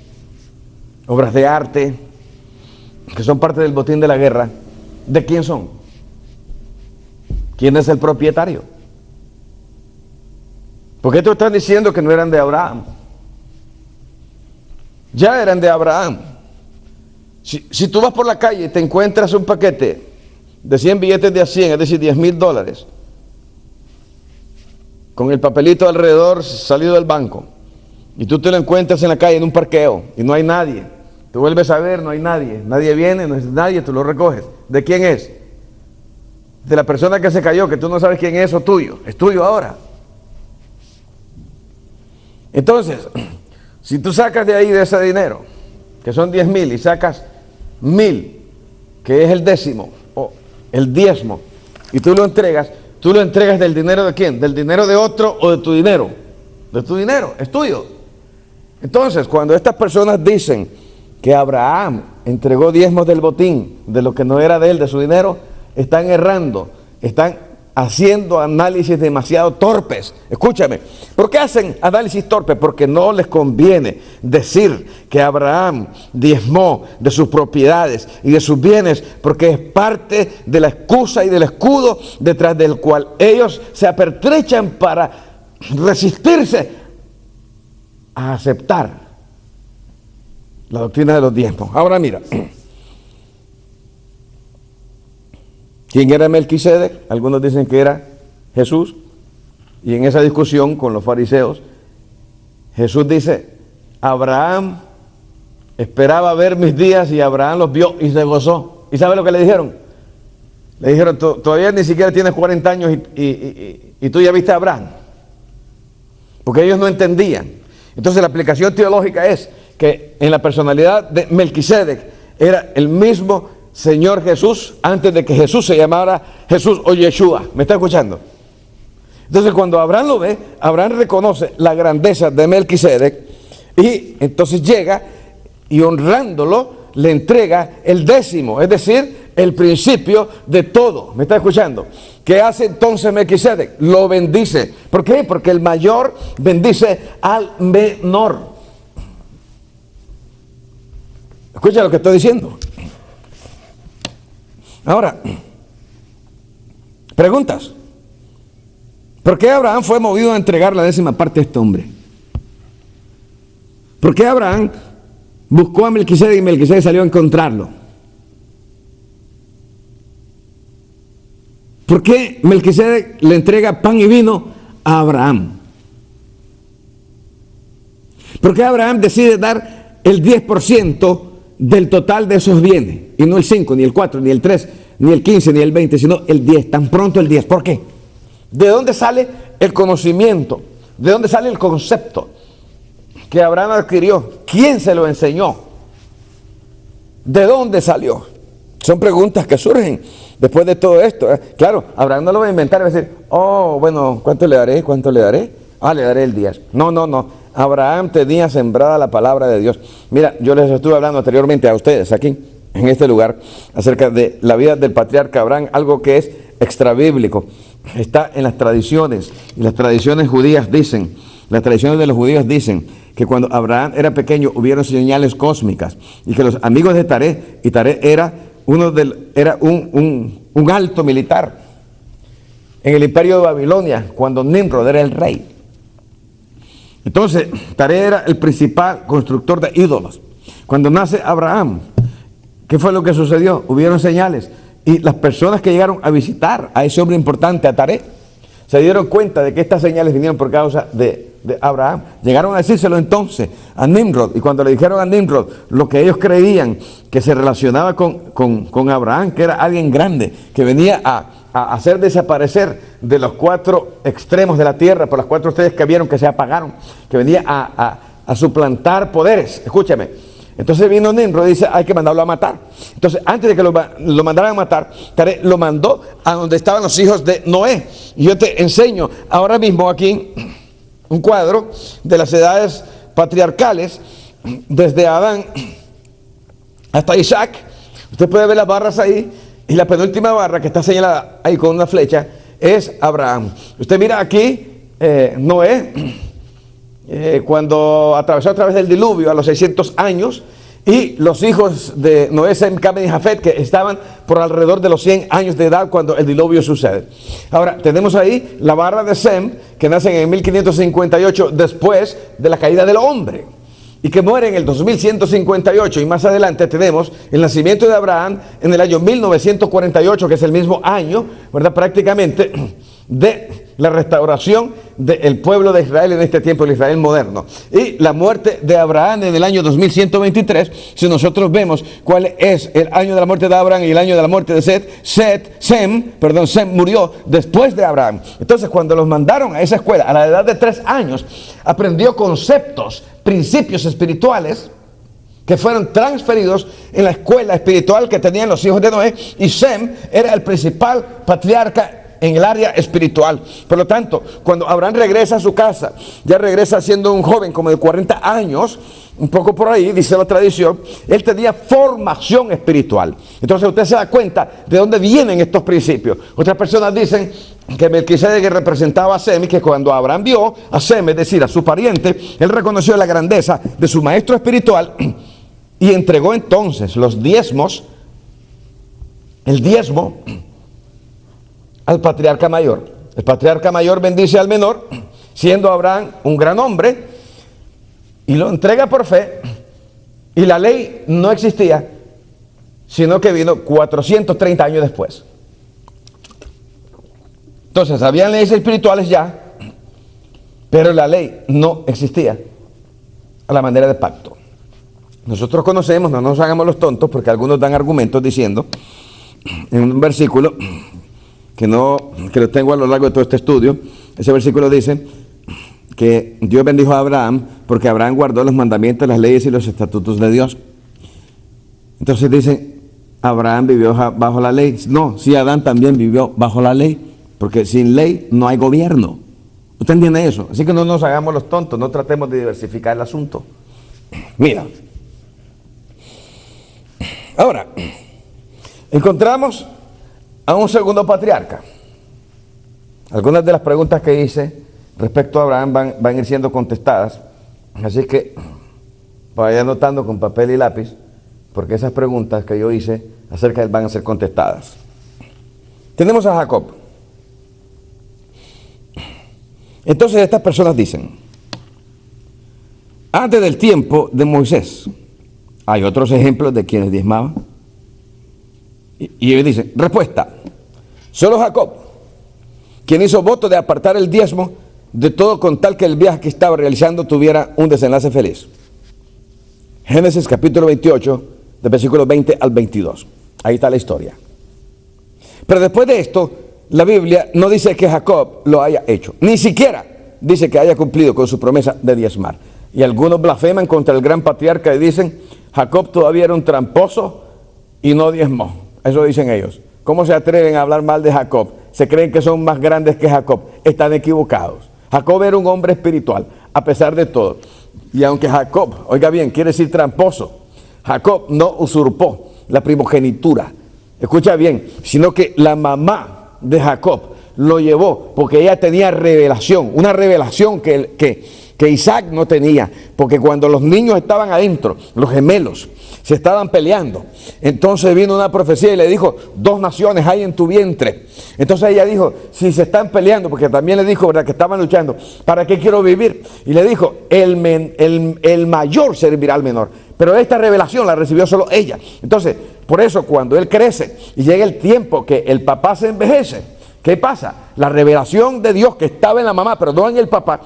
obras de arte, que son parte del botín de la guerra, ¿de quién son? ¿Quién es el propietario? ¿Por qué te están diciendo que no eran de Abraham? Ya eran de Abraham. Si tú vas por la calle y te encuentras un paquete de 100 billetes de a 100, es decir, $10,000, con el papelito alrededor salido del banco, y tú te lo encuentras en la calle en un parqueo y no hay nadie, tú vuelves a ver, no hay nadie viene, no es nadie, tú lo recoges. ¿De quién es? De la persona que se cayó, que tú no sabes quién es, o tuyo. Es tuyo ahora. Entonces, si tú sacas de ahí, de ese dinero, que son 10,000, y sacas 1,000, que es el décimo o el diezmo, y tú lo entregas del dinero de quién, del dinero de otro o de tu dinero. De tu dinero, es tuyo. Entonces, cuando estas personas dicen que Abraham entregó diezmos del botín, de lo que no era de él, de su dinero, están errando, están haciendo análisis demasiado torpes. Escúchame, ¿por qué hacen análisis torpes? Porque no les conviene decir que Abraham diezmó de sus propiedades y de sus bienes, porque es parte de la excusa y del escudo detrás del cual ellos se apertrechan para resistirse a aceptar la doctrina de los diezmos. Ahora mira, ¿Quién era Melquisedec? Algunos dicen que era Jesús. Y en esa discusión con los fariseos, Jesús dice, Abraham esperaba ver mis días y Abraham los vio y se gozó. ¿Y sabe lo que le dijeron? Le dijeron, todavía ni siquiera tienes 40 años y tú ya viste a Abraham. Porque ellos no entendían. Entonces la aplicación teológica es que en la personalidad de Melquisedec era el mismo Señor Jesús antes de que Jesús se llamara Jesús o Yeshua. ¿Me está escuchando? Entonces cuando Abraham lo ve, Abraham reconoce la grandeza de Melquisedec y entonces llega y honrándolo le entrega el décimo, es decir, el principio de todo. ¿Me está escuchando? ¿Qué hace entonces Melquisedec? Lo bendice. ¿Por qué? Porque el mayor bendice al menor. Escucha lo que estoy diciendo. Ahora, preguntas. ¿Por qué Abraham fue movido a entregar la décima parte a este hombre? ¿Por qué Abraham buscó a Melquisedec y Melquisedec salió a encontrarlo? ¿Por qué Melquisedec le entrega pan y vino a Abraham? ¿Por qué Abraham decide dar el 10% del total de esos bienes? Y no el 5, ni el 4, ni el 3, ni el 15, ni el 20, sino el 10, tan pronto el 10. ¿Por qué? ¿De dónde sale el conocimiento? ¿De dónde sale el concepto que Abraham adquirió? ¿Quién se lo enseñó? ¿De dónde salió? Son preguntas que surgen después de todo esto. Claro, Abraham no lo va a inventar y va a decir, oh, bueno, ¿cuánto le daré? ¿Cuánto le daré? Ah, le daré el 10. No. Abraham tenía sembrada la palabra de Dios. Mira, yo les estuve hablando anteriormente a ustedes aquí, en este lugar, acerca de la vida del patriarca Abraham, algo que es extrabíblico. Está en las tradiciones, y las tradiciones judías dicen, las tradiciones de los judíos dicen que cuando Abraham era pequeño hubieron señales cósmicas y que los amigos de Taré, y Taré era un alto militar en el imperio de Babilonia, cuando Nimrod era el rey. Entonces, Taré era el principal constructor de ídolos. Cuando nace Abraham, ¿qué fue lo que sucedió? Hubieron señales. Y las personas que llegaron a visitar a ese hombre importante, a Taré, se dieron cuenta de que estas señales vinieron por causa de Abraham. Llegaron a decírselo entonces a Nimrod. Y cuando le dijeron a Nimrod lo que ellos creían que se relacionaba con Abraham, que era alguien grande, que venía a hacer desaparecer de los 4 extremos de la tierra, por las 4 estrellas que vieron que se apagaron, que venía a suplantar poderes. Escúchame. Entonces vino Nimrod y dice, hay que mandarlo a matar. Entonces, antes de que lo mandaran a matar, Taré lo mandó a donde estaban los hijos de Noé. Y yo te enseño ahora mismo aquí un cuadro de las edades patriarcales, desde Adán hasta Isaac. Usted puede ver las barras ahí, y la penúltima barra que está señalada ahí con una flecha es Abraham. Usted mira aquí Noé, cuando atravesó a través del diluvio a los 600 años, y los hijos de Noé, Sem, Cam y Jafet, que estaban por alrededor de los 100 años de edad cuando el diluvio sucede. Ahora, tenemos ahí la barra de Sem, que nace en 1558 después de la caída del hombre, y que muere en el 2158, y más adelante tenemos el nacimiento de Abraham en el año 1948, que es el mismo año, ¿verdad?, prácticamente de la restauración del pueblo de Israel en este tiempo, el Israel moderno, y la muerte de Abraham en el año 2123. Si nosotros vemos cuál es el año de la muerte de Abraham y el año de la muerte de Sem murió después de Abraham. Entonces, cuando los mandaron a esa escuela a la edad de 3 años, aprendió conceptos, principios espirituales que fueron transferidos en la escuela espiritual que tenían los hijos de Noé, y Sem era el principal patriarca en el área espiritual. Por lo tanto, cuando Abraham regresa a su casa, ya regresa siendo un joven como de 40 años, un poco por ahí, dice la tradición, él tenía formación espiritual. Entonces usted se da cuenta de dónde vienen estos principios. Otras personas dicen que Melquisedec representaba a Sem, y que cuando Abraham vio a Sem, es decir, a su pariente, él reconoció la grandeza de su maestro espiritual y entregó entonces los diezmos, el diezmo, al patriarca mayor. El patriarca mayor bendice al menor, siendo Abraham un gran hombre, y lo entrega por fe. Y la ley no existía, sino que vino 430 años después. Entonces, habían leyes espirituales ya, pero la ley no existía a la manera de pacto. Nosotros conocemos, no nos hagamos los tontos, porque algunos dan argumentos diciendo, en un versículo que lo tengo a lo largo de todo este estudio, ese versículo dice que Dios bendijo a Abraham porque Abraham guardó los mandamientos, las leyes y los estatutos de Dios. Entonces dicen, Abraham vivió bajo la ley. No, sí, Adán también vivió bajo la ley, porque sin ley no hay gobierno. ¿Usted entiende eso? Así que no nos hagamos los tontos, no tratemos de diversificar el asunto. Mira, ahora, encontramos a un segundo patriarca. Algunas de las preguntas que hice respecto a Abraham van a ir siendo contestadas, así que vaya anotando con papel y lápiz, porque esas preguntas que yo hice acerca de él van a ser contestadas. Tenemos a Jacob. Entonces estas personas dicen, antes del tiempo de Moisés, hay otros ejemplos de quienes diezmaban. Y ellos dicen, respuesta, solo Jacob, quien hizo voto de apartar el diezmo de todo con tal que el viaje que estaba realizando tuviera un desenlace feliz. Génesis capítulo 28, de versículos 20 al 22. Ahí está la historia. Pero después de esto, la Biblia no dice que Jacob lo haya hecho. Ni siquiera dice que haya cumplido con su promesa de diezmar. Y algunos blasfeman contra el gran patriarca y dicen, Jacob todavía era un tramposo y no diezmó. Eso dicen ellos. ¿Cómo se atreven a hablar mal de Jacob? Se creen que son más grandes que Jacob. Están equivocados. Jacob era un hombre espiritual, a pesar de todo. Y aunque Jacob, oiga bien, quiere decir tramposo, Jacob no usurpó la primogenitura. Escucha bien, sino que la mamá de Jacob lo llevó porque ella tenía revelación, una revelación que Isaac no tenía, porque cuando los niños estaban adentro, los gemelos, se estaban peleando, entonces vino una profecía y le dijo, 2 naciones hay en tu vientre. Entonces ella dijo, si se están peleando, porque también le dijo, ¿verdad?, que estaban luchando, ¿para qué quiero vivir? Y le dijo, el mayor servirá al menor. Pero esta revelación la recibió solo ella. Entonces, por eso cuando él crece y llega el tiempo que el papá se envejece, ¿qué pasa? La revelación de Dios que estaba en la mamá, pero no en el papá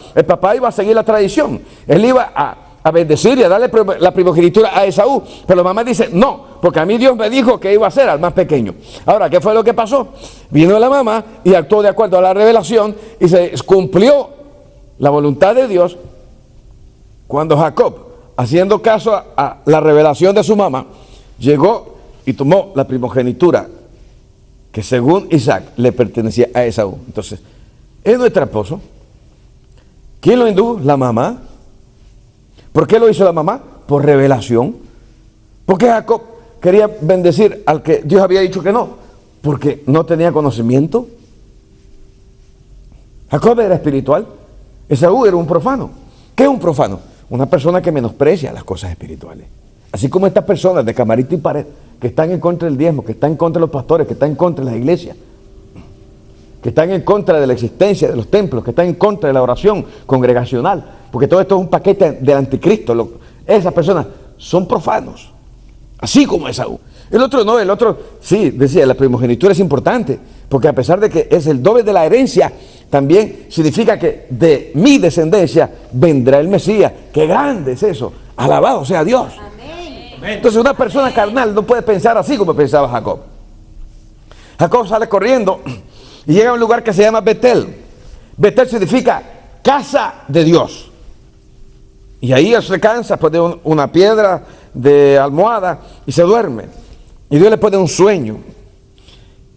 iba a seguir la tradición. Él iba a bendecir y a darle la primogenitura a Esaú. Pero la mamá dice, no, porque a mí Dios me dijo que iba a ser al más pequeño. Ahora, ¿qué fue lo que pasó? Vino la mamá y actuó de acuerdo a la revelación y se cumplió la voluntad de Dios cuando Jacob, haciendo caso a la revelación de su mamá, llegó y tomó la primogenitura que según Isaac le pertenecía a Esaú. Entonces, él no es tramposo. ¿Quién lo indujo? La mamá. ¿Por qué lo hizo la mamá? Por revelación. ¿Por qué Jacob quería bendecir al que Dios había dicho que no? Porque no tenía conocimiento. Jacob era espiritual. Esaú era un profano. ¿Qué es un profano? Una persona que menosprecia las cosas espirituales. Así como estas personas de camarito y pared que están en contra del diezmo, que están en contra de los pastores, que están en contra de las iglesias, que están en contra de la existencia de los templos, que están en contra de la oración congregacional, porque todo esto es un paquete del anticristo. Esas personas son profanos, así como Esaú. El otro no, el otro sí, decía, la primogenitura es importante, porque a pesar de que es el doble de la herencia, también significa que de mi descendencia vendrá el Mesías. ¡Qué grande es eso! Alabado sea Dios. Entonces una persona carnal no puede pensar así como pensaba Jacob. Jacob sale corriendo y llega a un lugar que se llama Betel. Betel significa casa de Dios. Y ahí él se cansa, pone una piedra de almohada y se duerme. Y Dios le pone un sueño.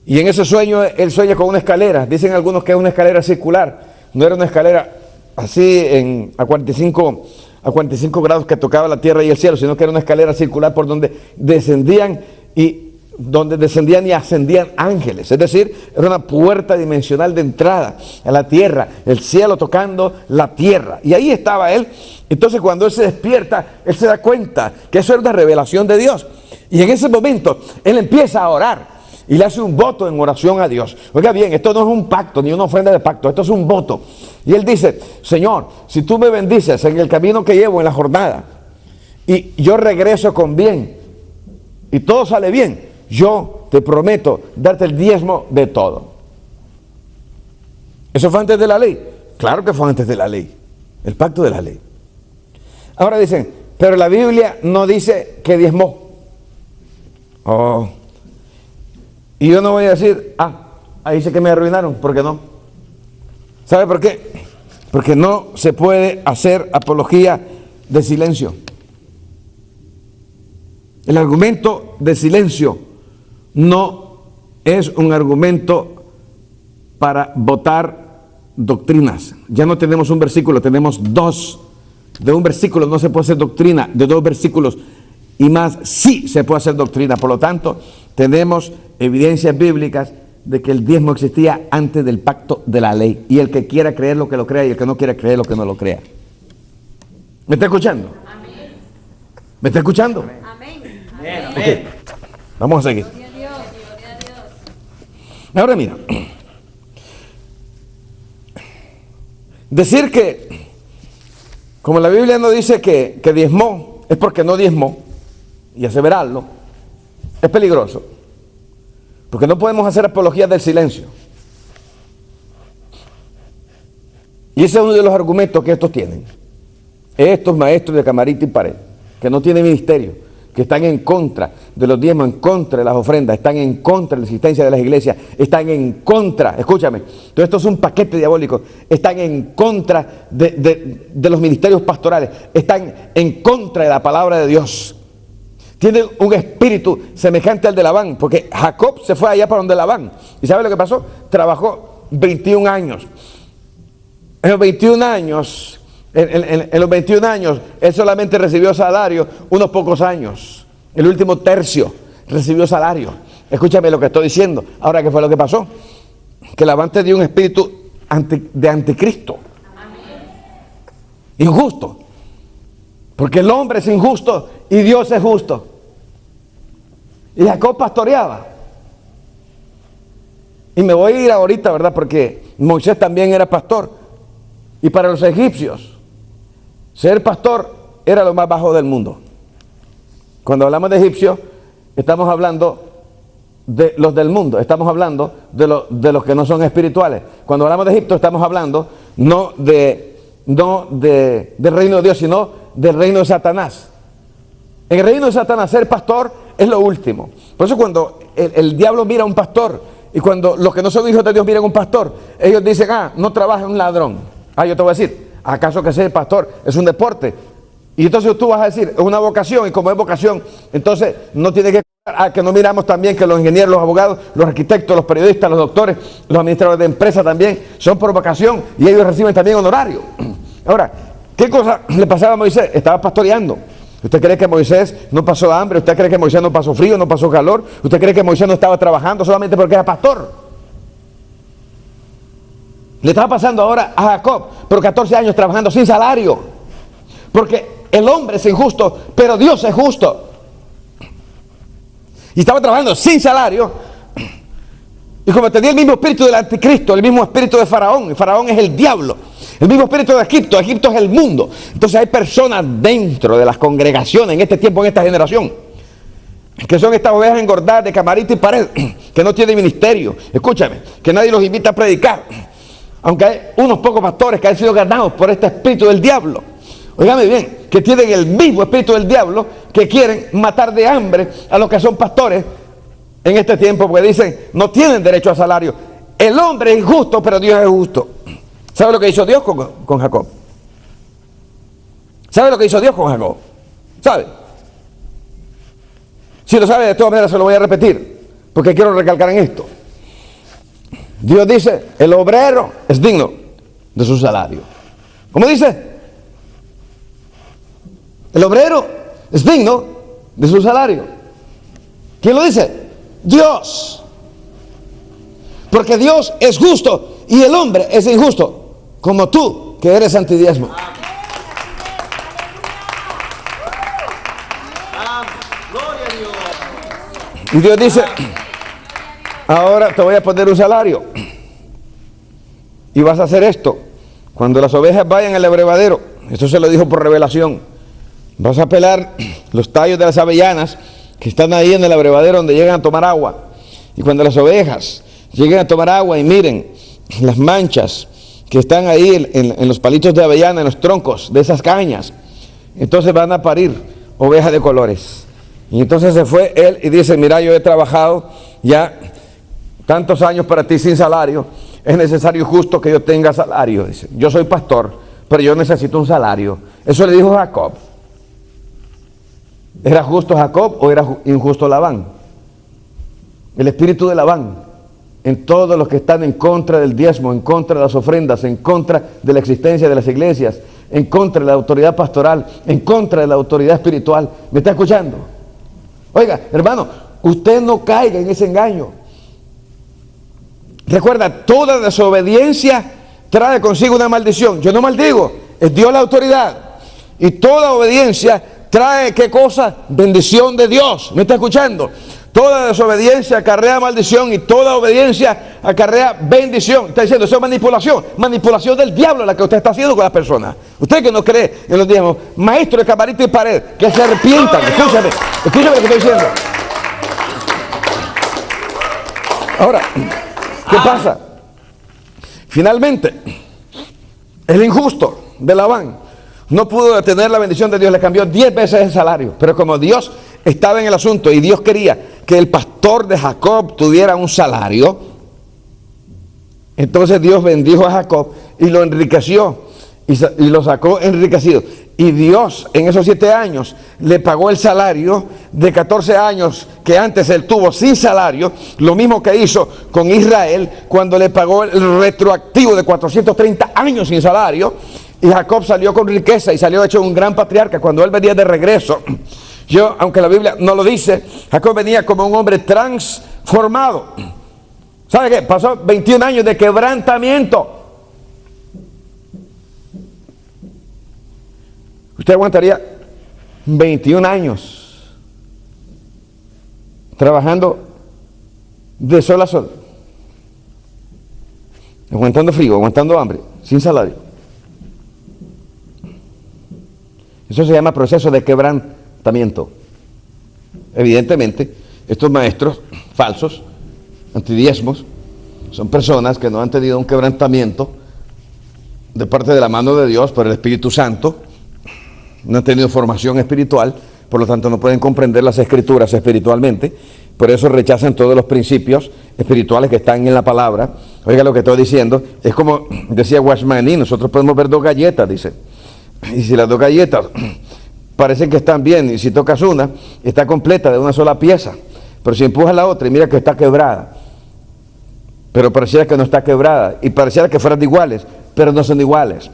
Y en ese sueño él sueña con una escalera. Dicen algunos que es una escalera circular. No era una escalera así a 45 grados que tocaba la tierra y el cielo, sino que era una escalera circular por donde descendían y ascendían ángeles. Es decir, era una puerta dimensional de entrada a la tierra, el cielo tocando la tierra. Y ahí estaba él. Entonces cuando él se despierta, él se da cuenta que eso era una revelación de Dios. Y en ese momento, él empieza a orar y le hace un voto en oración a Dios. Oiga bien, esto no es un pacto ni una ofrenda de pacto, esto es un voto. Y él dice, Señor, si tú me bendices en el camino que llevo en la jornada y yo regreso con bien y todo sale bien, yo te prometo darte el diezmo de todo. ¿Eso fue antes de la ley? Claro que fue antes de la ley, el pacto de la ley. Ahora dicen, pero la Biblia no dice que diezmó. Oh. Y yo no voy a decir, ahí dice que me arruinaron, ¿por qué no? ¿Sabe por qué? Porque no se puede hacer apología de silencio. El argumento de silencio no es un argumento para votar doctrinas. Ya no tenemos un versículo, tenemos dos. De un versículo no se puede hacer doctrina, de dos versículos y más sí se puede hacer doctrina. Por lo tanto, tenemos evidencias bíblicas de que el diezmo existía antes del pacto de la ley. Y el que quiera creer lo que lo crea, y el que no quiera creer lo que no lo crea. ¿Me está escuchando? Amén. ¿Me está escuchando? Amén. Ok, vamos a seguir. Gloria a Dios. Gloria a Dios. Ahora mira, decir que, como la Biblia no dice que diezmó, es porque no diezmó, y aseverarlo, es peligroso. Porque no podemos hacer apología del silencio. Y ese es uno de los argumentos que estos tienen. Estos maestros de Camarita y Pared, que no tienen ministerio, que están en contra de los diezmos, en contra de las ofrendas, están en contra de la existencia de las iglesias, están en contra, escúchame, todo esto es un paquete diabólico, están en contra de los ministerios pastorales, están en contra de la palabra de Dios. Tienen un espíritu semejante al de Labán, porque Jacob se fue allá para donde Labán. ¿Y sabe lo que pasó? Trabajó 21 años. En los 21 años, en los 21 años, él solamente recibió salario unos pocos años. El último tercio recibió salario. Escúchame lo que estoy diciendo. Ahora, ¿qué fue lo que pasó? Que Labán te dio un espíritu de anticristo. Injusto. Porque el hombre es injusto y Dios es justo. Y Jacob pastoreaba. Y me voy a ir ahorita, ¿verdad? Porque Moisés también era pastor. Y para los egipcios, ser pastor era lo más bajo del mundo. Cuando hablamos de egipcios, estamos hablando de los del mundo. Estamos hablando de los que no son espirituales. Cuando hablamos de Egipto, estamos hablando no del reino de Dios, sino del reino de Satanás. En el reino de Satanás, ser pastor es lo último. Por eso cuando el diablo mira a un pastor, y cuando los que no son hijos de Dios miran a un pastor, ellos dicen, no trabaja un ladrón. Yo te voy a decir, ¿acaso que ser pastor es un deporte? Y entonces tú vas a decir, es una vocación, y como es vocación, entonces no tiene que... que no miramos también que los ingenieros, los abogados, los arquitectos, los periodistas, los doctores, los administradores de empresas también son por vocación, y ellos reciben también honorario. Ahora, ¿qué cosa le pasaba a Moisés? Estaba pastoreando. ¿Usted cree que Moisés no pasó hambre? ¿Usted cree que Moisés no pasó frío, no pasó calor? ¿Usted cree que Moisés no estaba trabajando solamente porque era pastor? Le estaba pasando ahora a Jacob, por 14 años trabajando sin salario. Porque el hombre es injusto, pero Dios es justo. Y estaba trabajando sin salario. Y como tenía el mismo espíritu del anticristo, el mismo espíritu de Faraón, y Faraón es el diablo. El mismo espíritu de Egipto es el mundo. Entonces hay personas dentro de las congregaciones en este tiempo, en esta generación, que son estas ovejas engordadas de Camarita y Pared, que no tienen ministerio. Escúchame, que nadie los invita a predicar. Aunque hay unos pocos pastores que han sido ganados por este espíritu del diablo. Óigame bien, que tienen el mismo espíritu del diablo, que quieren matar de hambre a los que son pastores en este tiempo, porque dicen, no tienen derecho a salario. El hombre es injusto, pero Dios es justo. ¿Sabe lo que hizo Dios con Jacob? ¿Sabe lo que hizo Dios con Jacob? ¿Sabe? Si lo sabe, de todas maneras se lo voy a repetir, porque quiero recalcar en esto. Dios dice, el obrero es digno de su salario. ¿Cómo dice? El obrero es digno de su salario. ¿Quién lo dice? Dios. Porque Dios es justo y el hombre es injusto, como tú, que eres antidiezmo. Gloria a Dios. Y Dios dice, ahora te voy a poner un salario. Y vas a hacer esto. Cuando las ovejas vayan al abrevadero, esto se lo dijo por revelación, vas a pelar los tallos de las avellanas que están ahí en el abrevadero donde llegan a tomar agua. Y cuando las ovejas lleguen a tomar agua y miren las manchas que están ahí en los palitos de avellana, en los troncos de esas cañas. Entonces van a parir ovejas de colores. Y entonces se fue él y dice, mira, yo he trabajado ya tantos años para ti sin salario, es necesario y justo que yo tenga salario. Dice, yo soy pastor, pero yo necesito un salario. Eso le dijo Jacob. ¿Era justo Jacob o era injusto Labán? El espíritu de Labán, en todos los que están en contra del diezmo, en contra de las ofrendas, en contra de la existencia de las iglesias, en contra de la autoridad pastoral, en contra de la autoridad espiritual. ¿Me está escuchando? Oiga, hermano, usted no caiga en ese engaño. Recuerda, toda desobediencia trae consigo una maldición. Yo no maldigo, es Dios la autoridad. Y toda obediencia trae, ¿qué cosa? Bendición de Dios. ¿Me está escuchando? Toda desobediencia acarrea maldición y toda obediencia acarrea bendición. Está diciendo, eso es manipulación. Manipulación del diablo la que usted está haciendo con las personas. Usted que no cree en los diezmos, maestro de camarita y pared, que se arrepientan. Escúchame lo que estoy diciendo. Ahora, ¿qué pasa? Finalmente, el injusto de Labán no pudo detener la bendición de Dios, le cambió 10 veces el salario. Pero como Dios estaba en el asunto y Dios quería que el pastor de Jacob tuviera un salario, entonces Dios bendijo a Jacob y lo enriqueció y lo sacó enriquecido. Y Dios en esos 7 años le pagó el salario de 14 años que antes él tuvo sin salario, lo mismo que hizo con Israel cuando le pagó el retroactivo de 430 años sin salario. Y Jacob salió con riqueza y salió hecho un gran patriarca. Cuando él venía de regreso, aunque la Biblia no lo dice, Jacob venía como un hombre transformado. ¿Sabe qué? Pasó 21 años de quebrantamiento. Usted aguantaría 21 años trabajando de sol a sol, aguantando frío, aguantando hambre, sin salario. Eso se llama proceso de quebrantamiento. Evidentemente, estos maestros falsos, antidiezmos, son personas que no han tenido un quebrantamiento de parte de la mano de Dios por el Espíritu Santo, no han tenido formación espiritual, por lo tanto no pueden comprender las escrituras espiritualmente, por eso rechazan todos los principios espirituales que están en la palabra. Oiga lo que estoy diciendo, es como decía Watchman, nosotros podemos ver 2 galletas, dice, y si las 2 galletas parecen que están bien, y si tocas una, está completa de una sola pieza, pero si empujas la otra y mira que está quebrada, pero pareciera que no está quebrada, y pareciera que fueran iguales, pero no son iguales.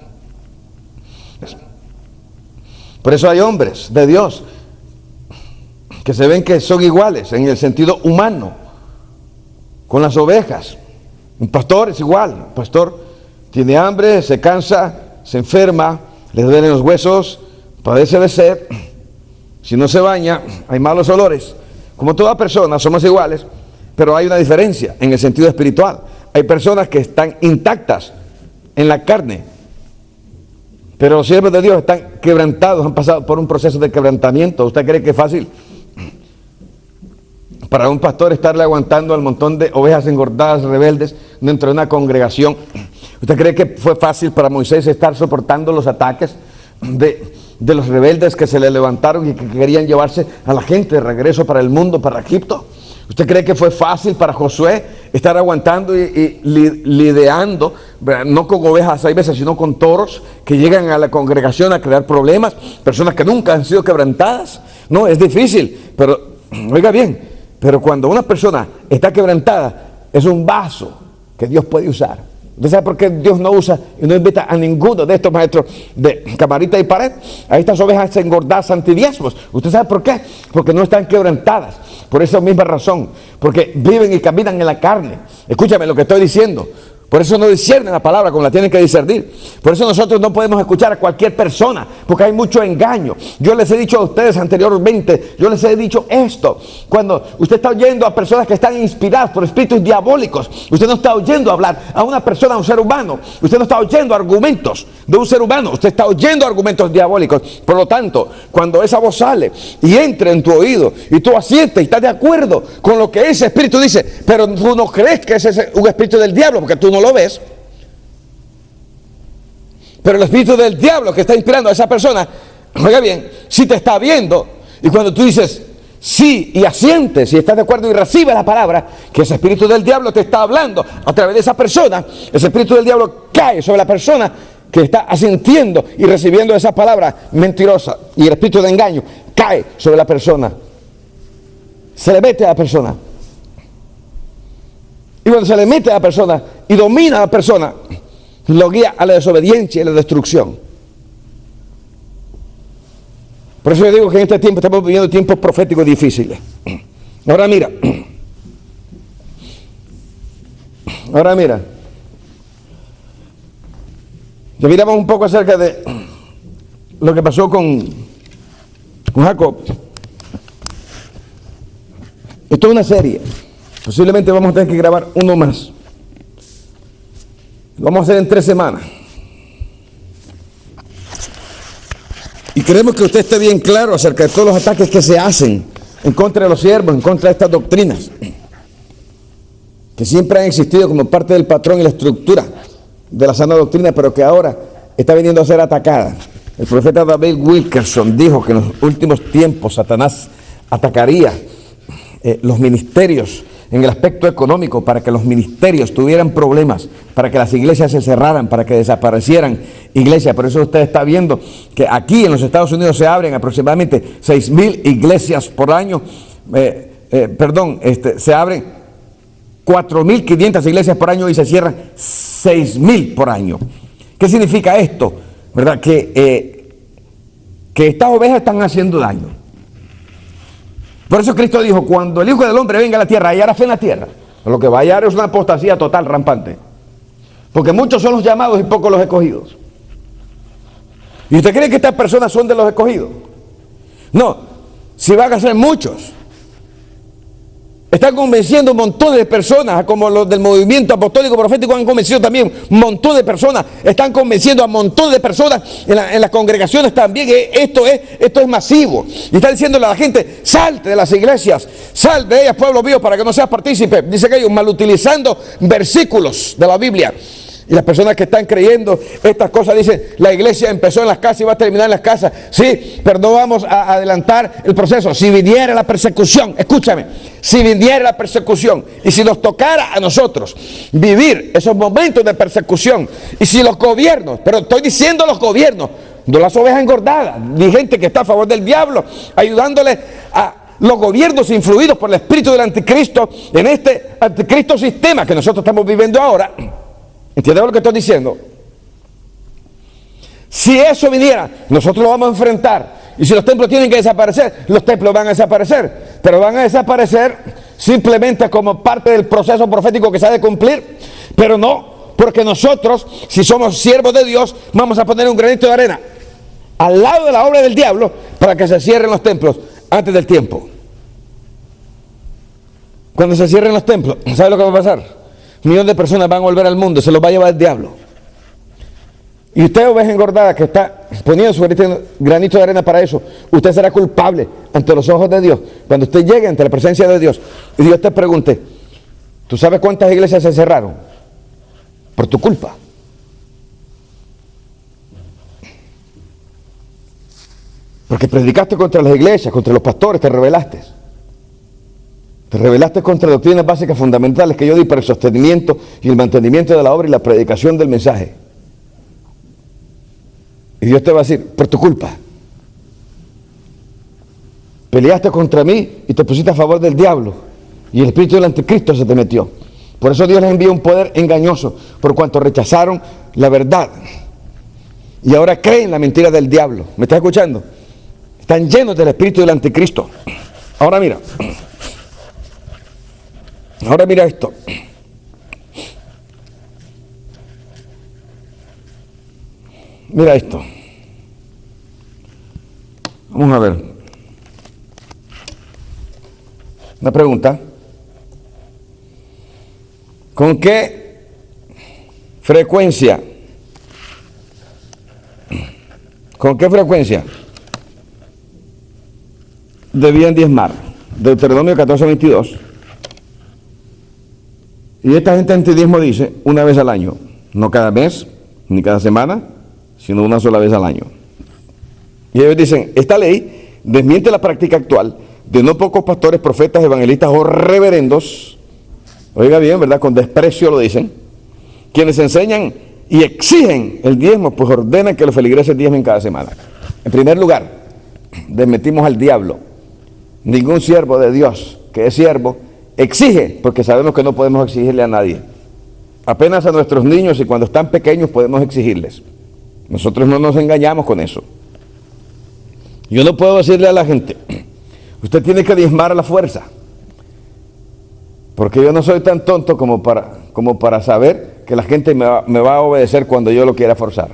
Por eso hay hombres de Dios que se ven que son iguales en el sentido humano con las ovejas. Un pastor es igual, un pastor tiene hambre, se cansa, se enferma, le duelen los huesos, padece de sed, si no se baña hay malos olores. Como toda persona somos iguales, pero hay una diferencia en el sentido espiritual. Hay personas que están intactas en la carne, pero los siervos de Dios están quebrantados, han pasado por un proceso de quebrantamiento. ¿Usted cree que es fácil para un pastor estarle aguantando al montón de ovejas engordadas, rebeldes, dentro de una congregación? ¿Usted cree que fue fácil para Moisés estar soportando los ataques de los rebeldes que se le levantaron y que querían llevarse a la gente de regreso para el mundo, para Egipto? ¿Usted cree que fue fácil para Josué estar aguantando y lidiando, no con ovejas hay veces, sino con toros que llegan a la congregación a crear problemas, personas que nunca han sido quebrantadas? No, es difícil, pero oiga bien, pero cuando una persona está quebrantada, es un vaso que Dios puede usar. ¿Usted sabe por qué Dios no usa y no invita a ninguno de estos maestros de camarita y pared a estas ovejas engordadas antidiezmos? ¿Usted sabe por qué? Porque no están quebrantadas. Por esa misma razón, porque viven y caminan en la carne. Escúchame lo que estoy diciendo. Por eso no disciernen la palabra como la tienen que discernir. Por eso nosotros no podemos escuchar a cualquier persona, porque hay mucho engaño. Yo les he dicho a ustedes anteriormente, yo les he dicho esto. Cuando usted está oyendo a personas que están inspiradas por espíritus diabólicos, usted no está oyendo hablar a una persona, a un ser humano. Usted no está oyendo argumentos. de un ser humano. Usted está oyendo argumentos diabólicos. Por lo tanto, cuando esa voz sale y entra en tu oído y tú asientes y estás de acuerdo con lo que ese espíritu dice, pero tú no crees que ese es un espíritu del diablo porque tú no lo ves, pero el espíritu del diablo que está inspirando a esa persona, oiga bien, si te está viendo, y cuando tú dices sí y asientes y estás de acuerdo y recibes la palabra, que ese espíritu del diablo te está hablando a través de esa persona, ese espíritu del diablo cae sobre la persona que está asintiendo y recibiendo esa palabra mentirosa, y el espíritu de engaño cae sobre la persona, se le mete a la persona, y cuando se le mete a la persona y domina a la persona, lo guía a la desobediencia y la destrucción. Por eso yo digo que en este tiempo estamos viviendo tiempos proféticos difíciles. Ahora mira, ya miramos un poco acerca de lo que pasó con Jacob. Esto es una serie, posiblemente vamos a tener que grabar uno más. Lo vamos a hacer en 3 semanas. Y queremos que usted esté bien claro acerca de todos los ataques que se hacen en contra de los siervos, en contra de estas doctrinas, que siempre han existido como parte del patrón y la estructura de la sana doctrina, pero que ahora está viniendo a ser atacada. El profeta David Wilkerson dijo que en los últimos tiempos Satanás atacaría los ministerios en el aspecto económico, para que los ministerios tuvieran problemas, para que las iglesias se cerraran, para que desaparecieran iglesias. Por eso usted está viendo que aquí en los Estados Unidos se abren aproximadamente 6,000 iglesias por año, se abren 4,500 iglesias por año y se cierran 6,000 por año. ¿Qué significa esto? ¿Verdad? Que estas ovejas están haciendo daño. Por eso Cristo dijo, cuando el Hijo del Hombre venga a la tierra, hallará fe en la tierra. Lo que va a hallar es una apostasía total, rampante. Porque muchos son los llamados y pocos los escogidos. ¿Y usted cree que estas personas son de los escogidos? No, si van a ser muchos. Están convenciendo un montón de personas, como los del movimiento apostólico profético han convencido también un montón de personas. Están convenciendo a un montón de personas en las congregaciones también. Esto es masivo. Y están diciéndole a la gente, salte de las iglesias, sal de ellas, pueblo mío, para que no seas partícipe. Dice que ellos malutilizando versículos de la Biblia. Y las personas que están creyendo estas cosas dicen, la iglesia empezó en las casas y va a terminar en las casas. Sí, pero no vamos a adelantar el proceso. Si viniera la persecución, escúchame, si viniera la persecución y si nos tocara a nosotros vivir esos momentos de persecución, y si los gobiernos, pero estoy diciendo los gobiernos, no las ovejas engordadas, ni gente que está a favor del diablo, ayudándole a los gobiernos influidos por el espíritu del anticristo en este anticristo sistema que nosotros estamos viviendo ahora. ¿Entiendes lo que estoy diciendo? Si eso viniera, nosotros lo vamos a enfrentar. Y si los templos tienen que desaparecer, los templos van a desaparecer. Pero van a desaparecer simplemente como parte del proceso profético que se ha de cumplir. Pero no, porque nosotros, si somos siervos de Dios, vamos a poner un granito de arena al lado de la obra del diablo para que se cierren los templos antes del tiempo. Cuando se cierren los templos, ¿sabe lo que va a pasar? Millones de personas van a volver al mundo, se los va a llevar el diablo. Y usted, oveja engordada, que está poniendo su granito de arena para eso, usted será culpable ante los ojos de Dios. Cuando usted llegue ante la presencia de Dios y Dios te pregunte, ¿tú sabes cuántas iglesias se cerraron? Por tu culpa. Porque predicaste contra las iglesias, contra los pastores, te rebelaste. Te rebelaste contra doctrinas básicas fundamentales que yo di para el sostenimiento y el mantenimiento de la obra y la predicación del mensaje. Y Dios te va a decir, por tu culpa. Peleaste contra mí y te pusiste a favor del diablo. Y el espíritu del anticristo se te metió. Por eso Dios les envió un poder engañoso, por cuanto rechazaron la verdad. Y ahora creen la mentira del diablo. ¿Me estás escuchando? Están llenos del espíritu del anticristo. Ahora mira. Ahora mira esto. Mira esto. Vamos a ver. Una pregunta. ¿Con qué frecuencia ¿Con qué frecuencia debían diezmar? Deuteronomio 14:22. Y esta gente antidiezmo dice una vez al año, no cada mes, ni cada semana, sino una sola vez al año. Y ellos dicen, esta ley desmiente la práctica actual de no pocos pastores, profetas, evangelistas o reverendos, oiga bien, ¿verdad? Con desprecio lo dicen, quienes enseñan y exigen el diezmo, pues ordenan que los feligreses diezmen cada semana. En primer lugar, desmentimos al diablo. Ningún siervo de Dios que es siervo exige, porque sabemos que no podemos exigirle a nadie. Apenas a nuestros niños y cuando están pequeños podemos exigirles. Nosotros no nos engañamos con eso. Yo no puedo decirle a la gente, usted tiene que diezmar a la fuerza, porque yo no soy tan tonto como para saber que la gente me va a obedecer cuando yo lo quiera forzar.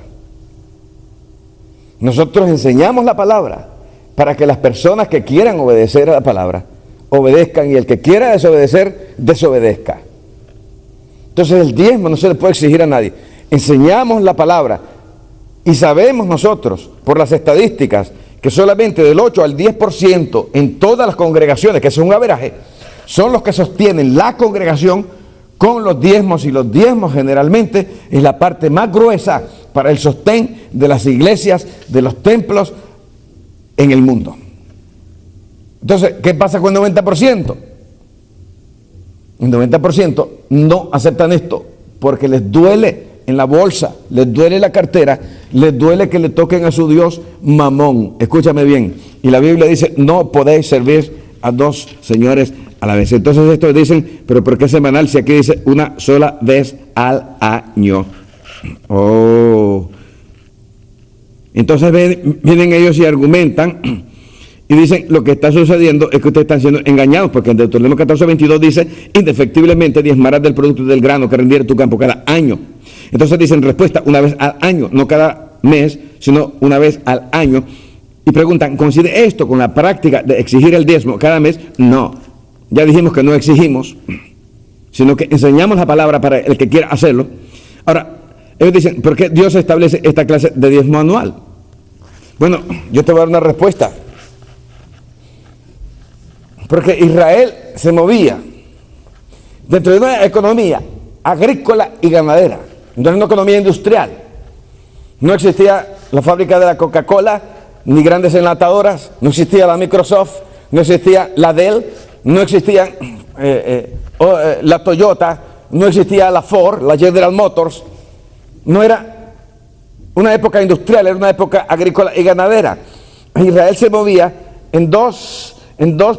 Nosotros enseñamos la palabra para que las personas que quieran obedecer a la palabra obedezcan, y el que quiera desobedecer, desobedezca. Entonces el diezmo no se le puede exigir a nadie. Enseñamos la palabra y sabemos nosotros por las estadísticas que solamente del 8 al 10% en todas las congregaciones, que es un averaje, son los que sostienen la congregación con los diezmos, y los diezmos generalmente es la parte más gruesa para el sostén de las iglesias, de los templos en el mundo. Entonces, ¿qué pasa con el 90%? El 90% no aceptan esto porque les duele en la bolsa, les duele la cartera, les duele que le toquen a su Dios Mamón. Escúchame bien, y la Biblia dice, no podéis servir a dos señores a la vez. Entonces estos dicen, pero ¿por qué semanal si aquí dice una sola vez al año? Oh. Entonces vienen ellos y argumentan y dicen, lo que está sucediendo es que ustedes están siendo engañados, porque en Deuteronomio 14:22 dice, indefectiblemente diezmarás del producto del grano que rendiera tu campo cada año. Entonces dicen, respuesta, una vez al año, no cada mes, sino una vez al año. Y preguntan, ¿coincide esto con la práctica de exigir el diezmo cada mes? No, ya dijimos que no exigimos, sino que enseñamos la palabra para el que quiera hacerlo. Ahora, ellos dicen, ¿por qué Dios establece esta clase de diezmo anual? Bueno, yo te voy a dar una respuesta. Porque Israel se movía dentro de una economía agrícola y ganadera, no era una economía industrial. No existía la fábrica de la Coca-Cola, ni grandes enlatadoras, no existía la Microsoft, no existía la Dell, no existía la Toyota, no existía la Ford, la General Motors. No era una época industrial, era una época agrícola y ganadera. Israel se movía en dos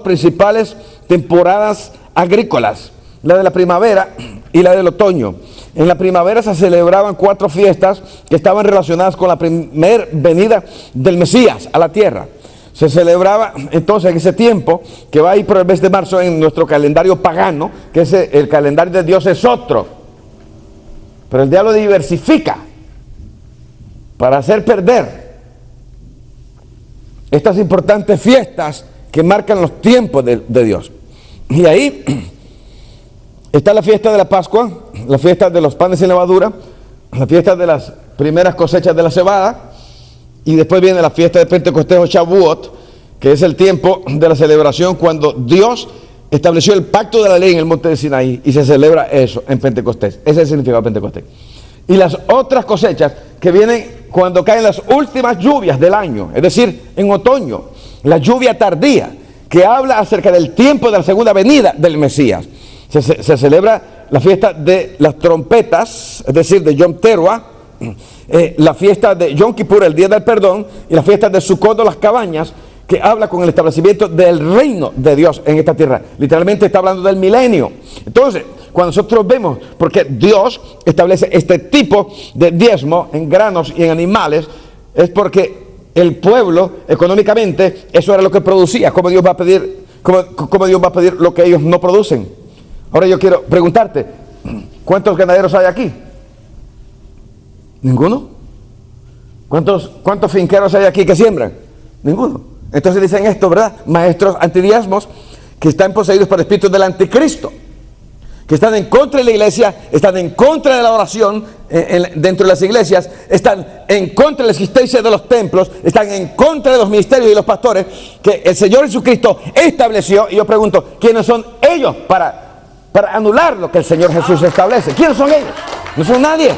principales temporadas agrícolas, la de la primavera y la del otoño. En la primavera se celebraban 4 fiestas que estaban relacionadas con la primer venida del Mesías a la tierra. Se celebraba entonces en ese tiempo, que va ahí por el mes de marzo en nuestro calendario pagano, que es el calendario de Dios es otro, pero el diablo diversifica para hacer perder estas importantes fiestas que marcan los tiempos de Dios. Y ahí está la fiesta de la Pascua, la fiesta de los panes sin levadura, la fiesta de las primeras cosechas de la cebada, y después viene la fiesta de Pentecostés o Shavuot, que es el tiempo de la celebración cuando Dios estableció el pacto de la ley en el monte de Sinaí, y se celebra eso en Pentecostés. Ese es el significado de Pentecostés. Y las otras cosechas que vienen cuando caen las últimas lluvias del año, es decir, en otoño, la lluvia tardía, que habla acerca del tiempo de la segunda venida del Mesías. Se celebra la fiesta de las trompetas, es decir, de Yom Teruah, la fiesta de Yom Kippur, el día del perdón, y la fiesta de Sukkot, las cabañas, que habla con el establecimiento del reino de Dios en esta tierra. Literalmente está hablando del milenio. Entonces, cuando nosotros vemos, porque Dios establece este tipo de diezmo en granos y en animales, es porque el pueblo, económicamente, eso era lo que producía. ¿Cómo Dios va a pedir, cómo Dios va a pedir lo que ellos no producen? Ahora yo quiero preguntarte, ¿cuántos ganaderos hay aquí? ¿Ninguno? ¿Cuántos finqueros hay aquí que siembran? Ninguno. Entonces dicen esto, ¿verdad? Maestros antidiezmos que están poseídos por espíritus del anticristo, que están en contra de la iglesia, están en contra de la oración dentro de las iglesias, están en contra de la existencia de los templos, están en contra de los ministerios y los pastores que el Señor Jesucristo estableció. Y yo pregunto, ¿quiénes son ellos para anular lo que el Señor Jesús establece? ¿Quiénes son ellos? No son nadie.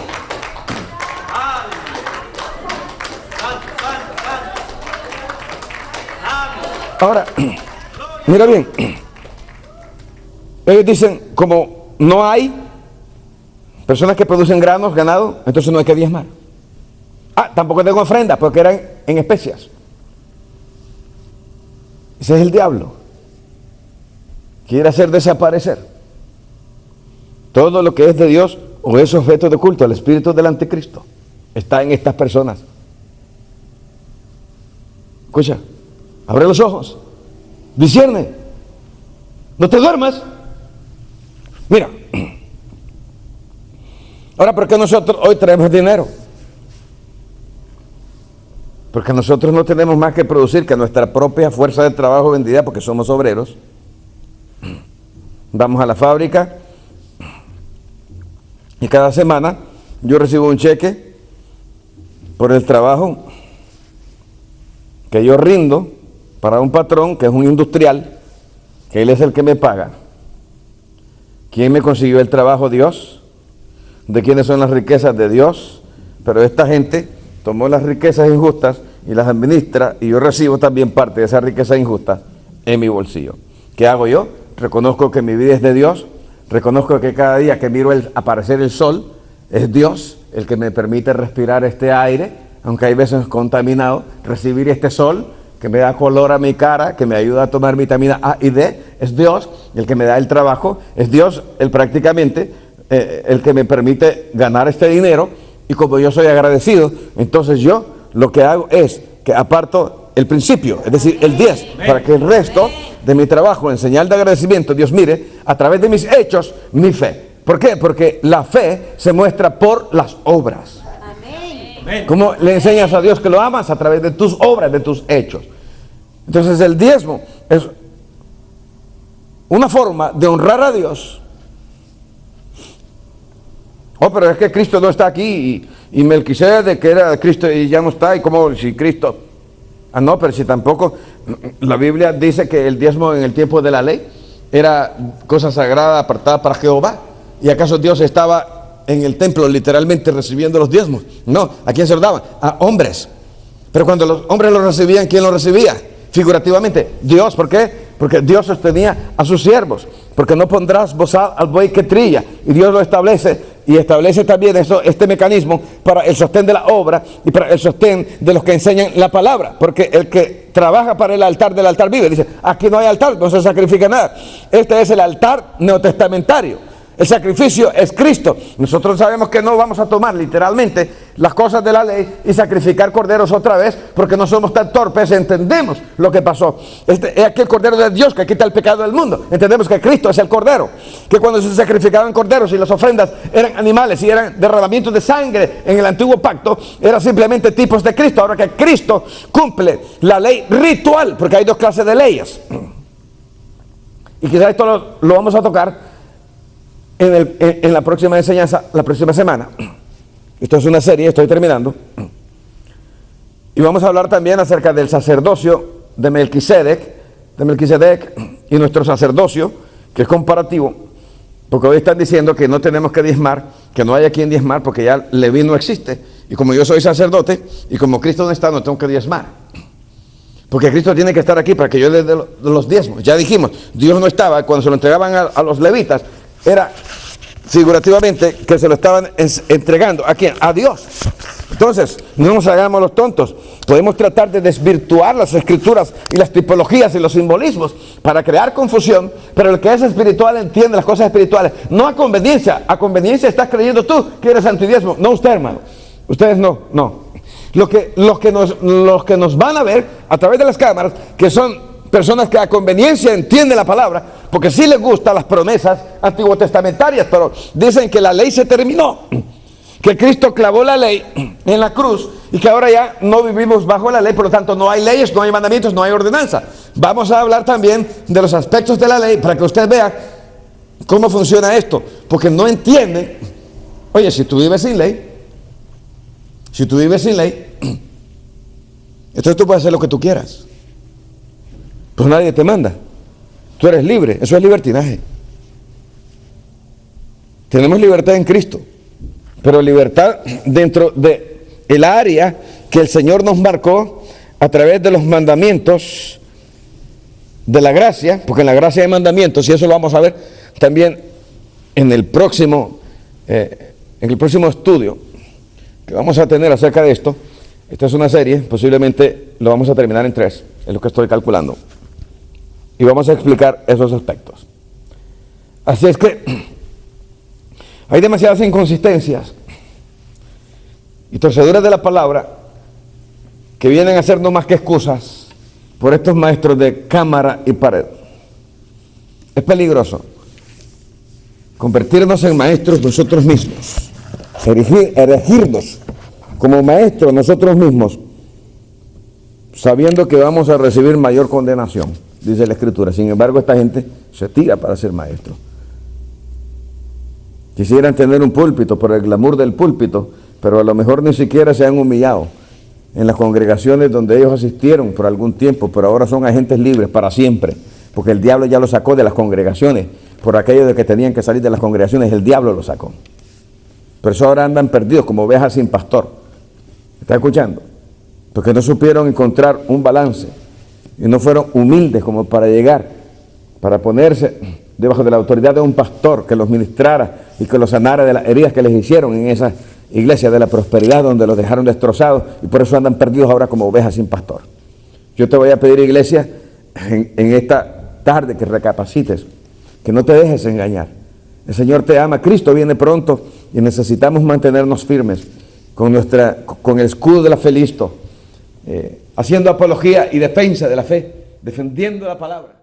Ahora, mira bien, ellos dicen, como no hay personas que producen granos, ganado, entonces no hay que diezmar. Tampoco tengo ofrenda porque eran en especias. Ese es el diablo. Quiere hacer desaparecer todo lo que es de Dios o es objeto de culto. El espíritu del anticristo está en estas personas. Escucha, abre los ojos, discierne, no te duermas. Mira, ahora, ¿por qué nosotros hoy traemos dinero? Porque nosotros no tenemos más que producir que nuestra propia fuerza de trabajo vendida, porque somos obreros. Vamos a la fábrica y cada semana yo recibo un cheque por el trabajo que yo rindo para un patrón que es un industrial, que él es el que me paga. ¿Quién me consiguió el trabajo? Dios. ¿De quiénes son las riquezas? De Dios. Pero esta gente tomó las riquezas injustas y las administra, y yo recibo también parte de esas riquezas injustas en mi bolsillo. ¿Qué hago yo? Reconozco que mi vida es de Dios, reconozco que cada día que miro aparecer el sol, es Dios el que me permite respirar este aire, aunque hay veces contaminado, recibir este sol que me da color a mi cara, que me ayuda a tomar vitamina A y D, es Dios el que me da el trabajo, es Dios el el que me permite ganar este dinero. Y como yo soy agradecido, entonces yo lo que hago es que aparto el principio, es decir, el 10, para que el resto de mi trabajo en señal de agradecimiento, Dios mire a través de mis hechos mi fe. ¿Por qué? Porque la fe se muestra por las obras. Amén. ¿Cómo le enseñas a Dios que lo amas? A través de tus obras, de tus hechos. Entonces el diezmo es una forma de honrar a Dios. Pero es que Cristo no está aquí y Melquisedec, que era Cristo y ya no está, y como si Cristo... no, pero si tampoco, la Biblia dice que el diezmo en el tiempo de la ley era cosa sagrada apartada para Jehová. ¿Y acaso Dios estaba en el templo literalmente recibiendo los diezmos? No, ¿a quién se los daban? A hombres. Pero cuando los hombres los recibían, ¿quién los recibía? Figurativamente, Dios. ¿Por qué? Porque Dios sostenía a sus siervos. Porque no pondrás bozal al buey que trilla. Y Dios lo establece. Y establece también este mecanismo para el sostén de la obra y para el sostén de los que enseñan la palabra. Porque el que trabaja para el altar del altar vive. Dice, aquí no hay altar, no se sacrifica nada. Este es el altar neotestamentario. El sacrificio es Cristo. Nosotros sabemos que no vamos a tomar literalmente las cosas de la ley y sacrificar corderos otra vez, porque no somos tan torpes, entendemos lo que pasó. Es aquí el cordero de Dios que quita el pecado del mundo. Entendemos que Cristo es el cordero, que cuando se sacrificaban corderos y las ofrendas eran animales y eran derramamientos de sangre en el antiguo pacto, eran simplemente tipos de Cristo. Ahora que Cristo cumple la ley ritual, porque hay dos clases de leyes, y quizás esto lo vamos a tocar en la próxima enseñanza, la próxima semana. Esto es una serie, estoy terminando. Y vamos a hablar también acerca del sacerdocio de Melquisedec y nuestro sacerdocio, que es comparativo, porque hoy están diciendo que no tenemos que diezmar, que no hay a quien diezmar, porque ya Leví no existe. Y como yo soy sacerdote, y como Cristo no está, no tengo que diezmar. Porque Cristo tiene que estar aquí para que yo le dé los diezmos. Ya dijimos, Dios no estaba, cuando se lo entregaban a los levitas, era figurativamente que se lo estaban entregando. ¿A quién? A Dios. Entonces, no nos hagamos los tontos. Podemos tratar de desvirtuar las escrituras y las tipologías y los simbolismos para crear confusión, pero el que es espiritual entiende las cosas espirituales. No a conveniencia. A conveniencia estás creyendo tú que eres antidiezmo. No usted, hermano. Ustedes no. Los que nos van a ver a través de las cámaras, que son personas que a conveniencia entienden la palabra, porque sí les gustan las promesas antiguo testamentarias, pero dicen que la ley se terminó, que Cristo clavó la ley en la cruz y que ahora ya no vivimos bajo la ley, por lo tanto no hay leyes, no hay mandamientos, no hay ordenanza. Vamos a hablar también de los aspectos de la ley para que usted vea ¿Cómo funciona esto? Porque no entienden. Oye, si tú vives sin ley, entonces tú puedes hacer lo que tú quieras. Pues nadie te manda. Tú eres libre. Eso es libertinaje. Tenemos libertad en Cristo, pero libertad dentro de el área que el Señor nos marcó a través de los mandamientos de la gracia, porque en la gracia hay mandamientos, y eso lo vamos a ver también en el próximo estudio que vamos a tener acerca de esto. Esta es una serie, posiblemente lo vamos a terminar en 3, es lo que estoy calculando, y vamos a explicar esos aspectos. Así es que hay demasiadas inconsistencias y torceduras de la palabra que vienen a ser no más que excusas por estos maestros de cámara y pared. Es peligroso convertirnos en maestros nosotros mismos, erigirnos como maestros nosotros mismos, sabiendo que vamos a recibir mayor condenación, dice la Escritura. Sin embargo, esta gente se tira para ser maestro. Quisieran tener un púlpito por el glamour del púlpito, pero a lo mejor ni siquiera se han humillado en las congregaciones donde ellos asistieron por algún tiempo, pero ahora son agentes libres para siempre, porque el diablo ya los sacó de las congregaciones. Por aquello de que tenían que salir de las congregaciones, el diablo los sacó. Por eso ahora andan perdidos como ovejas sin pastor. ¿Está escuchando? Porque no supieron encontrar un balance y no fueron humildes como para llegar, para ponerse debajo de la autoridad de un pastor que los ministrara y que los sanara de las heridas que les hicieron en esa iglesia de la prosperidad donde los dejaron destrozados, y por eso andan perdidos ahora como ovejas sin pastor. Yo te voy a pedir, iglesia, en esta tarde que recapacites, que no te dejes engañar. El Señor te ama, Cristo viene pronto y necesitamos mantenernos firmes con el escudo de la fe listo, haciendo apología y defensa de la fe, defendiendo la palabra.